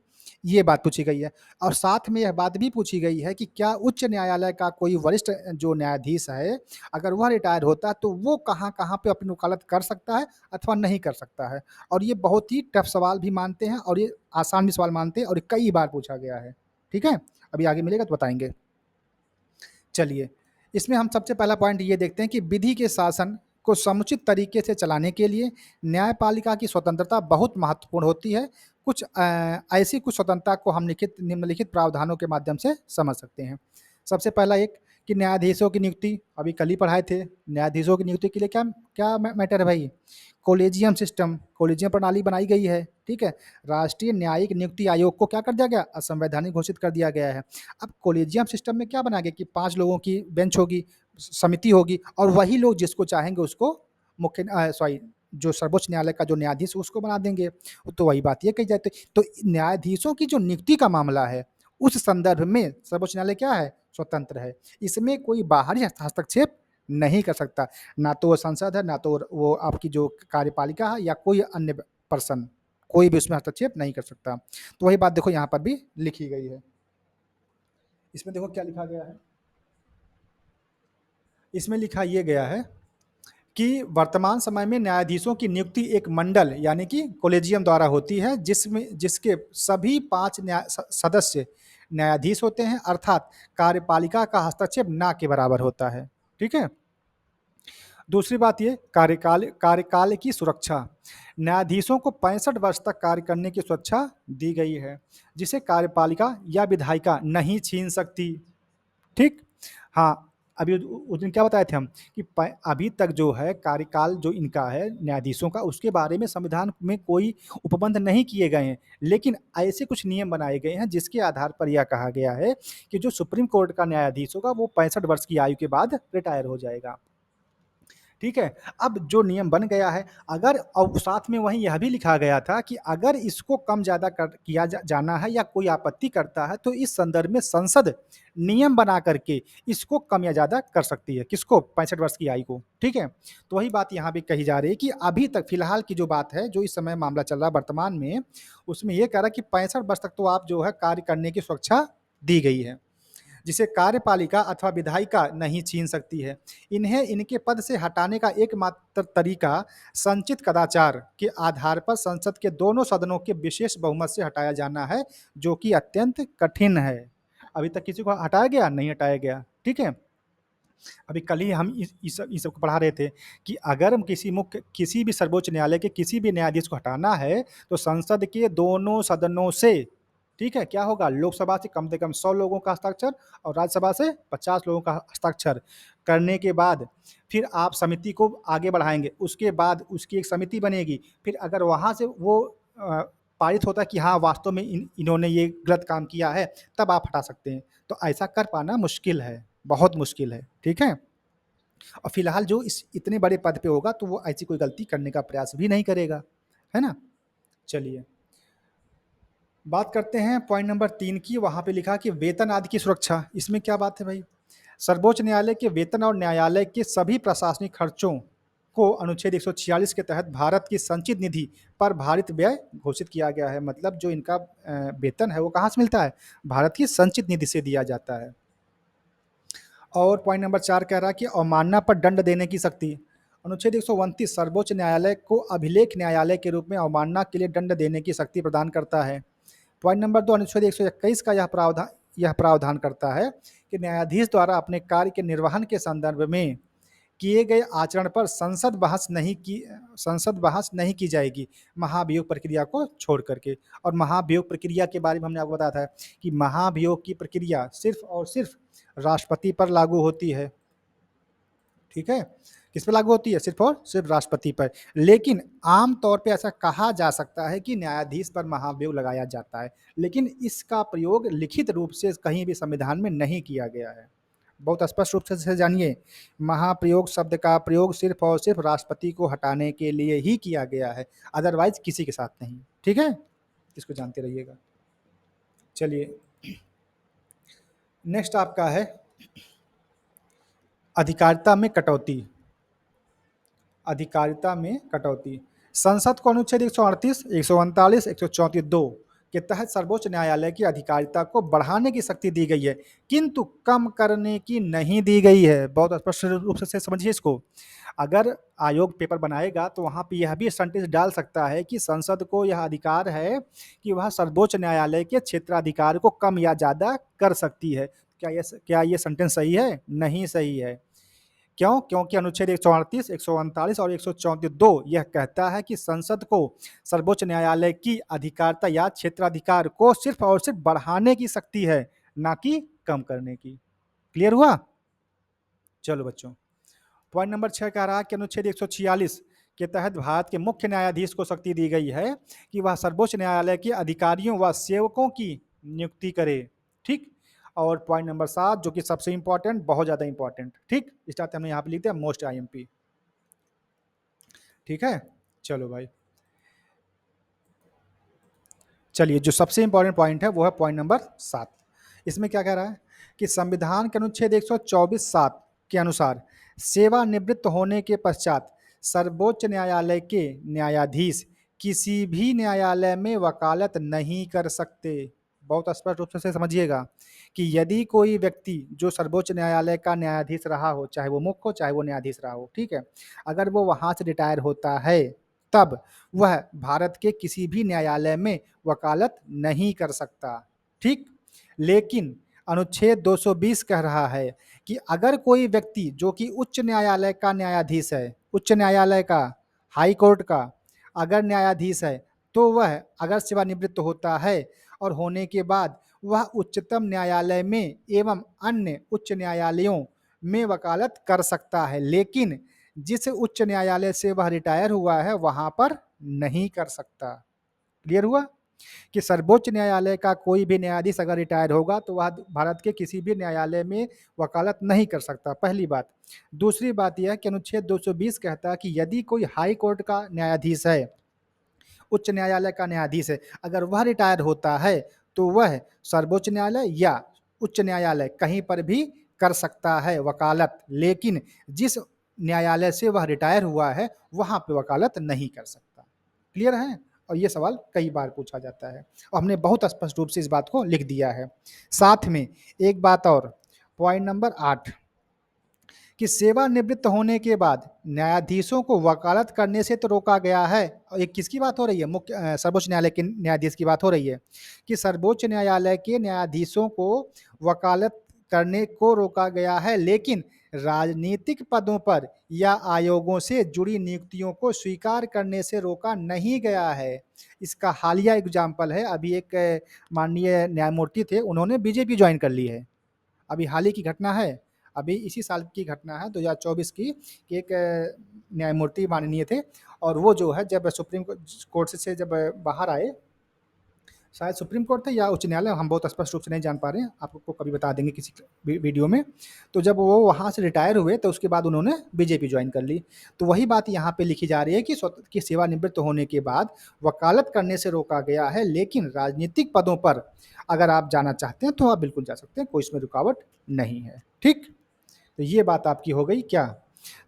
ये बात पूछी गई है। और साथ में यह बात भी पूछी गई है कि क्या उच्च न्यायालय का कोई वरिष्ठ जो न्यायाधीश है अगर वह रिटायर होता है तो वो कहाँ कहाँ पे अपनी वकालत कर सकता है अथवा नहीं कर सकता है। और ये बहुत ही टफ सवाल भी मानते हैं और ये आसान भी सवाल मानते हैं और कई बार पूछा गया है। ठीक है, अभी आगे मिलेगा तो बताएंगे। चलिए, इसमें हम सबसे पहला पॉइंट ये देखते हैं कि विधि के शासन को समुचित तरीके से चलाने के लिए न्यायपालिका की स्वतंत्रता बहुत महत्वपूर्ण होती है। ऐसी कुछ स्वतंत्रता को हम निम्नलिखित प्रावधानों के माध्यम से समझ सकते हैं। सबसे पहला एक कि न्यायाधीशों की नियुक्ति, अभी कल ही पढ़ाए थे। न्यायाधीशों की नियुक्ति के लिए क्या क्या मैटर है भाई? कोलेजियम सिस्टम, कोलेजियम प्रणाली बनाई गई है। ठीक है, राष्ट्रीय न्यायिक नियुक्ति आयोग को क्या कर दिया गया? असंवैधानिक घोषित कर दिया गया है। अब कोलेजियम सिस्टम में क्या बना गया कि 5 लोगों की बेंच होगी, समिति होगी और वही लोग जिसको चाहेंगे उसको जो सर्वोच्च न्यायालय का जो न्यायाधीश उसको बना देंगे। तो वही बात ये कही जाती है। तो न्यायाधीशों की जो नियुक्ति का मामला है उस संदर्भ में सर्वोच्च न्यायालय क्या है? स्वतंत्र है। इसमें कोई बाहरी हस्तक्षेप नहीं कर सकता, ना तो वो संसद है, ना तो वो आपकी जो कार्यपालिका है या कोई अन्य पर्सन, कोई भी उसमें हस्तक्षेप नहीं कर सकता। तो वही बात देखो यहाँ पर भी लिखी गई है। इसमें देखो क्या लिखा गया है, इसमें लिखा ये गया है कि वर्तमान समय में न्यायाधीशों की नियुक्ति एक मंडल यानी कि कोलेजियम द्वारा होती है जिसके सभी 5 सदस्य न्यायाधीश होते हैं, अर्थात कार्यपालिका का हस्तक्षेप ना के बराबर होता है। ठीक है, दूसरी बात ये कार्यकाल की सुरक्षा। न्यायाधीशों को 65 वर्ष तक कार्य करने की सुरक्षा दी गई है जिसे कार्यपालिका या विधायिका नहीं छीन सकती। ठीक, हाँ, अभी उस दिन क्या बताए थे हम कि अभी तक जो है कार्यकाल जो इनका है न्यायाधीशों का, उसके बारे में संविधान में कोई उपबंध नहीं किए गए हैं, लेकिन ऐसे कुछ नियम बनाए गए हैं जिसके आधार पर यह कहा गया है कि जो सुप्रीम कोर्ट का न्यायाधीश होगा वो 65 वर्ष की आयु के बाद रिटायर हो जाएगा। ठीक है, अब जो नियम बन गया है, अगर और साथ में वहीं यह भी लिखा गया था कि अगर इसको कम ज़्यादा किया जाना है या कोई आपत्ति करता है तो इस संदर्भ में संसद नियम बना करके इसको कम या ज़्यादा कर सकती है। किसको? 65 वर्ष की आयु को। ठीक है, तो वही बात यहाँ भी कही जा रही है कि अभी तक फिलहाल की जो बात है, जो इस समय मामला चल रहा है वर्तमान में, उसमें ये कह रहा है कि 65 वर्ष तक तो आप जो है कार्य करने की सुरक्षा दी गई है जिसे कार्यपालिका अथवा विधायिका नहीं छीन सकती है। इन्हें इनके पद से हटाने का एकमात्र तरीका संचित कदाचार के आधार पर संसद के दोनों सदनों के विशेष बहुमत से हटाया जाना है, जो कि अत्यंत कठिन है। अभी तक किसी को हटाया गया? नहीं हटाया गया। ठीक है, अभी कल ही हम इस सब को पढ़ा रहे थे कि अगर हम किसी भी सर्वोच्च न्यायालय के किसी भी न्यायाधीश को हटाना है तो संसद के दोनों सदनों से ठीक है, क्या होगा, लोकसभा से कम 100 लोगों का हस्ताक्षर और राज्यसभा से 50 लोगों का हस्ताक्षर करने के बाद फिर आप समिति को आगे बढ़ाएँगे। उसके बाद उसकी एक समिति बनेगी, फिर अगर वहाँ से वो पारित होता है कि हाँ, वास्तव में इन्होंने ये गलत काम किया है, तब आप हटा सकते हैं। तो ऐसा कर पाना मुश्किल है, बहुत मुश्किल है, ठीक है? और फिलहाल जो इस इतने बड़े पद पे होगा, तो वो ऐसी कोई गलती करने का प्रयास भी नहीं करेगा, है ना? चलिए, बात करते हैं पॉइंट नंबर 3 की। वहाँ पे लिखा कि वेतन आदि की सुरक्षा। इसमें क्या बात है भाई? सर्वोच्च न्यायालय के वेतन और न्यायालय के सभी प्रशासनिक खर्चों को अनुच्छेद 146 के तहत भारत की संचित निधि पर भारित व्यय घोषित किया गया है। मतलब जो इनका वेतन है वो कहाँ से मिलता है? भारत की संचित निधि से दिया जाता है। और पॉइंट नंबर 4 कह रहा है कि अवमानना पर दंड देने की शक्ति। अनुच्छेद 129 सर्वोच्च न्यायालय को अभिलेख न्यायालय के रूप में अवमानना के लिए दंड देने की शक्ति प्रदान करता है। पॉइंट नंबर 2 अनुच्छेद 121 का यह प्रावधान करता है कि न्यायाधीश द्वारा अपने कार्य के निर्वहन के संदर्भ में किए गए आचरण पर संसद बहस नहीं की जाएगी, महाभियोग प्रक्रिया को छोड़ करके। और महाभियोग प्रक्रिया के बारे में हमने आपको बताया था कि महाभियोग की प्रक्रिया सिर्फ और सिर्फ राष्ट्रपति पर लागू होती है, ठीक है? किस पे लागू होती है? सिर्फ और सिर्फ राष्ट्रपति पर। लेकिन आम तौर पे ऐसा कहा जा सकता है कि न्यायाधीश पर महाभियोग लगाया जाता है, लेकिन इसका प्रयोग लिखित रूप से कहीं भी संविधान में नहीं किया गया है। बहुत स्पष्ट रूप से जानिए, महाप्रयोग शब्द का प्रयोग सिर्फ और सिर्फ राष्ट्रपति को हटाने के लिए ही किया गया है, अदरवाइज किसी के साथ नहीं, ठीक है? इसको जानते रहिएगा। चलिए, नेक्स्ट आपका है अधिकारिता में कटौती। अधिकारिता में कटौती। संसद को अनुच्छेद 138, 139, 134(2) के तहत सर्वोच्च न्यायालय की अधिकारिता को बढ़ाने की शक्ति दी गई है, किंतु कम करने की नहीं दी गई है। बहुत स्पष्ट रूप से समझिए इसको। अगर आयोग पेपर बनाएगा तो वहाँ पे यह भी सेंटेंस डाल सकता है कि संसद को यह अधिकार है कि वह सर्वोच्च न्यायालय के क्षेत्राधिकार को कम या ज़्यादा कर सकती है। क्या ये सेंटेंस सही है? नहीं सही है। क्यों? क्योंकि अनुच्छेद 138, 139 और 134(2) यह कहता है कि संसद को सर्वोच्च न्यायालय की अधिकारिता या क्षेत्राधिकार को सिर्फ और सिर्फ बढ़ाने की शक्ति है, ना कि कम करने की। क्लियर हुआ? चलो बच्चों, पॉइंट नंबर 6 कह रहा है कि अनुच्छेद 146 के तहत भारत के मुख्य न्यायाधीश को शक्ति दी गई है कि वह सर्वोच्च न्यायालय के अधिकारियों व सेवकों की नियुक्ति करे, ठीक? और पॉइंट नंबर 7 जो कि सबसे इंपॉर्टेंट, बहुत ज्यादा इंपॉर्टेंट, ठीक? इस तरह हमने यहाँ पे लिखते हैं मोस्ट आईएमपी, ठीक है? चलो भाई, चलिए, जो सबसे इंपॉर्टेंट पॉइंट है वो है पॉइंट नंबर 7। इसमें क्या कह रहा है कि संविधान के अनुच्छेद 124(7) के अनुसार सेवानिवृत्त होने के पश्चात सर्वोच्च न्यायालय के न्यायाधीश किसी भी न्यायालय में वकालत नहीं कर सकते। बहुत स्पष्ट रूप से समझिएगा कि यदि कोई व्यक्ति जो सर्वोच्च न्यायालय का न्यायाधीश रहा हो, चाहे वो मुख्य हो चाहे वो न्यायाधीश रहा हो, ठीक है, अगर वो वहाँ से रिटायर होता है तब वह भारत के किसी भी न्यायालय में वकालत नहीं कर सकता, ठीक? लेकिन अनुच्छेद 220 कह रहा है कि अगर कोई व्यक्ति जो कि उच्च न्यायालय का न्यायाधीश है, उच्च न्यायालय का, हाई कोर्ट का अगर न्यायाधीश है, तो वह अगर सेवानिवृत्त होता है और होने के बाद वह उच्चतम न्यायालय में एवं अन्य उच्च न्यायालयों में वकालत कर सकता है, लेकिन जिस उच्च न्यायालय से वह रिटायर हुआ है वहां पर नहीं कर सकता। क्लियर हुआ कि सर्वोच्च न्यायालय का कोई भी न्यायाधीश अगर रिटायर होगा तो वह भारत के किसी भी न्यायालय में वकालत नहीं कर सकता, पहली बात। दूसरी बात यह कि अनुच्छेद 220 कहता है कि यदि कोई हाई कोर्ट का न्यायाधीश है, उच्च न्यायालय का न्यायाधीश है, अगर वह रिटायर होता है तो वह सर्वोच्च न्यायालय या उच्च न्यायालय कहीं पर भी कर सकता है वकालत, लेकिन जिस न्यायालय से वह रिटायर हुआ है वहां पे वकालत नहीं कर सकता। क्लियर है? और ये सवाल कई बार पूछा जाता है और हमने बहुत स्पष्ट रूप से इस बात को लिख दिया है। साथ में एक बात और, पॉइंट नंबर 8 कि सेवानिवृत्त होने के बाद न्यायाधीशों को वकालत करने से तो रोका गया है। और ये किसकी बात हो रही है? मुख्य सर्वोच्च न्यायालय के न्यायाधीश की बात हो रही है कि सर्वोच्च न्यायालय के न्यायाधीशों को वकालत करने को रोका गया है, लेकिन राजनीतिक पदों पर या आयोगों से जुड़ी नियुक्तियों को स्वीकार करने से रोका नहीं गया है। इसका हालिया एग्जाम्पल है, अभी एक माननीय न्यायमूर्ति थे, उन्होंने बीजेपी ज्वाइन कर ली है। अभी हाल ही की घटना है, अभी इसी साल की घटना है 2024 की, कि एक न्यायमूर्ति माननीय थे, और वो जो है जब सुप्रीम कोर्ट से जब बाहर आए, शायद सुप्रीम कोर्ट थे या उच्च न्यायालय, हम बहुत स्पष्ट रूप से नहीं जान पा रहे हैं, आपको कभी बता देंगे किसी वीडियो में। तो जब वो वहाँ से रिटायर हुए तो उसके बाद उन्होंने बीजेपी ज्वाइन कर ली। तो वही बात यहाँ पे लिखी जा रही है कि सेवानिवृत्त होने के बाद वकालत करने से रोका गया है, लेकिन राजनीतिक पदों पर अगर आप जाना चाहते हैं तो आप बिल्कुल जा सकते हैं, कोई इसमें रुकावट नहीं है। ठीक, तो ये बात आपकी हो गई क्या,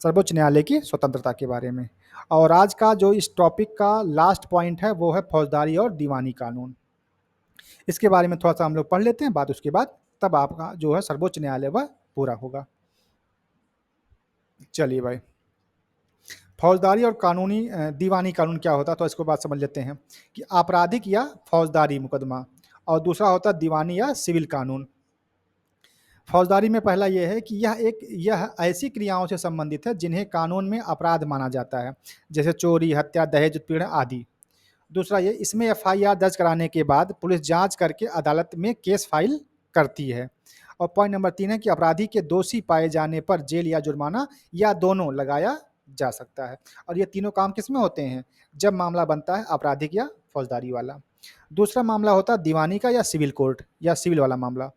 सर्वोच्च न्यायालय की स्वतंत्रता के बारे में। और आज का जो इस टॉपिक का लास्ट पॉइंट है वो है फौजदारी और दीवानी कानून। इसके बारे में थोड़ा-सा हम लोग पढ़ लेते हैं, बात उसके बाद तब आपका जो है सर्वोच्च न्यायालय वह पूरा होगा। चलिए भाई, फौजदारी और दीवानी कानून क्या होता है, तो इसको बात समझ लेते हैं कि आपराधिक या फौजदारी मुकदमा, और दूसरा होता है दीवानी या सिविल कानून। फौजदारी में पहला ये है कि यह ऐसी क्रियाओं से संबंधित है जिन्हें कानून में अपराध माना जाता है, जैसे चोरी, हत्या, दहेज उत्पीड़न आदि। दूसरा ये, इसमें एफआईआर दर्ज कराने के बाद पुलिस जांच करके अदालत में केस फाइल करती है। और पॉइंट नंबर 3 है कि अपराधी के दोषी पाए जाने पर जेल या जुर्माना या दोनों लगाया जा सकता है। और ये तीनों काम किसमें होते हैं, जब मामला बनता है आपराधिक या फौजदारी वाला। दूसरा मामला होता है दीवानी का या सिविल कोर्ट या सिविल वाला मामला।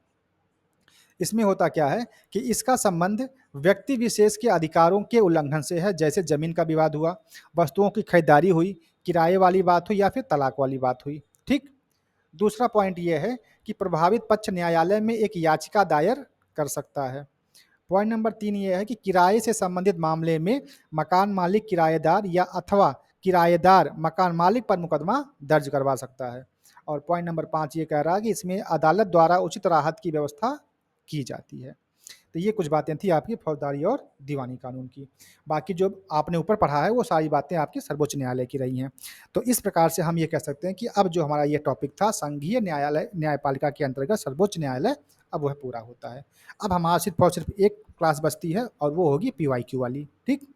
इसमें होता क्या है कि इसका संबंध व्यक्ति विशेष के अधिकारों के उल्लंघन से है, जैसे जमीन का विवाद हुआ, वस्तुओं की खरीदारी हुई, किराए वाली बात हुई या फिर तलाक वाली बात हुई। ठीक, दूसरा पॉइंट ये है कि प्रभावित पक्ष न्यायालय में एक याचिका दायर कर सकता है। पॉइंट नंबर 3 ये है कि किराए से संबंधित मामले में मकान मालिक किराएदार या अथवा किराएदार मकान मालिक पर मुकदमा दर्ज करवा सकता है। और पॉइंट नंबर 5 ये कह रहा है कि इसमें अदालत द्वारा उचित राहत की व्यवस्था की जाती है। तो ये कुछ बातें थी आपकी फौजदारी और दीवानी कानून की। बाकी जो आपने ऊपर पढ़ा है वो सारी बातें आपकी सर्वोच्च न्यायालय की रही हैं। तो इस प्रकार से हम ये कह सकते हैं कि अब जो हमारा ये टॉपिक था संघीय न्यायालय न्यायपालिका के अंतर्गत सर्वोच्च न्यायालय, अब वह पूरा होता है। अब हमारा सिर्फ और सिर्फ एक क्लास बचती है और वो होगी पीवाईक्यू वाली। ठीक,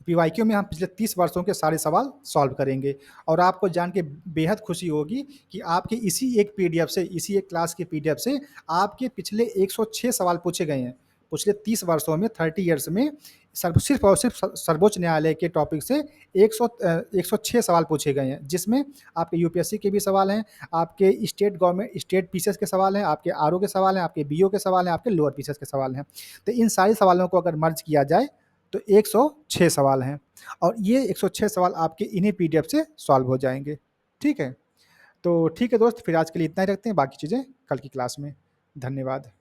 पीवाईक्यू में हम पिछले 30 वर्षों के सारे सवाल सॉल्व करेंगे, और आपको जान के बेहद खुशी होगी कि आपके इसी एक पीडीएफ से, इसी एक क्लास के पीडीएफ से आपके पिछले 106 सवाल पूछे गए हैं। पिछले 30 वर्षों में, 30 ईयर्स में सिर्फ और सिर्फ सर्वोच्च न्यायालय के टॉपिक से 106 सवाल पूछे गए हैं, जिसमें आपके यूपीएससी के भी सवाल हैं, आपके स्टेट पीसीएस के सवाल हैं, आपके आरओ के सवाल हैं, आपके बीओ के सवाल हैं, आपके लोअर पीसीएस के सवाल हैं। तो इन सारे सवालों को अगर मर्ज किया जाए तो 106 सवाल हैं, और ये 106 सवाल आपके इन्हीं पीडीएफ से सॉल्व हो जाएंगे। ठीक है, तो ठीक है दोस्त, फिर आज के लिए इतना ही रखते हैं, बाकी चीज़ें कल की क्लास में। धन्यवाद।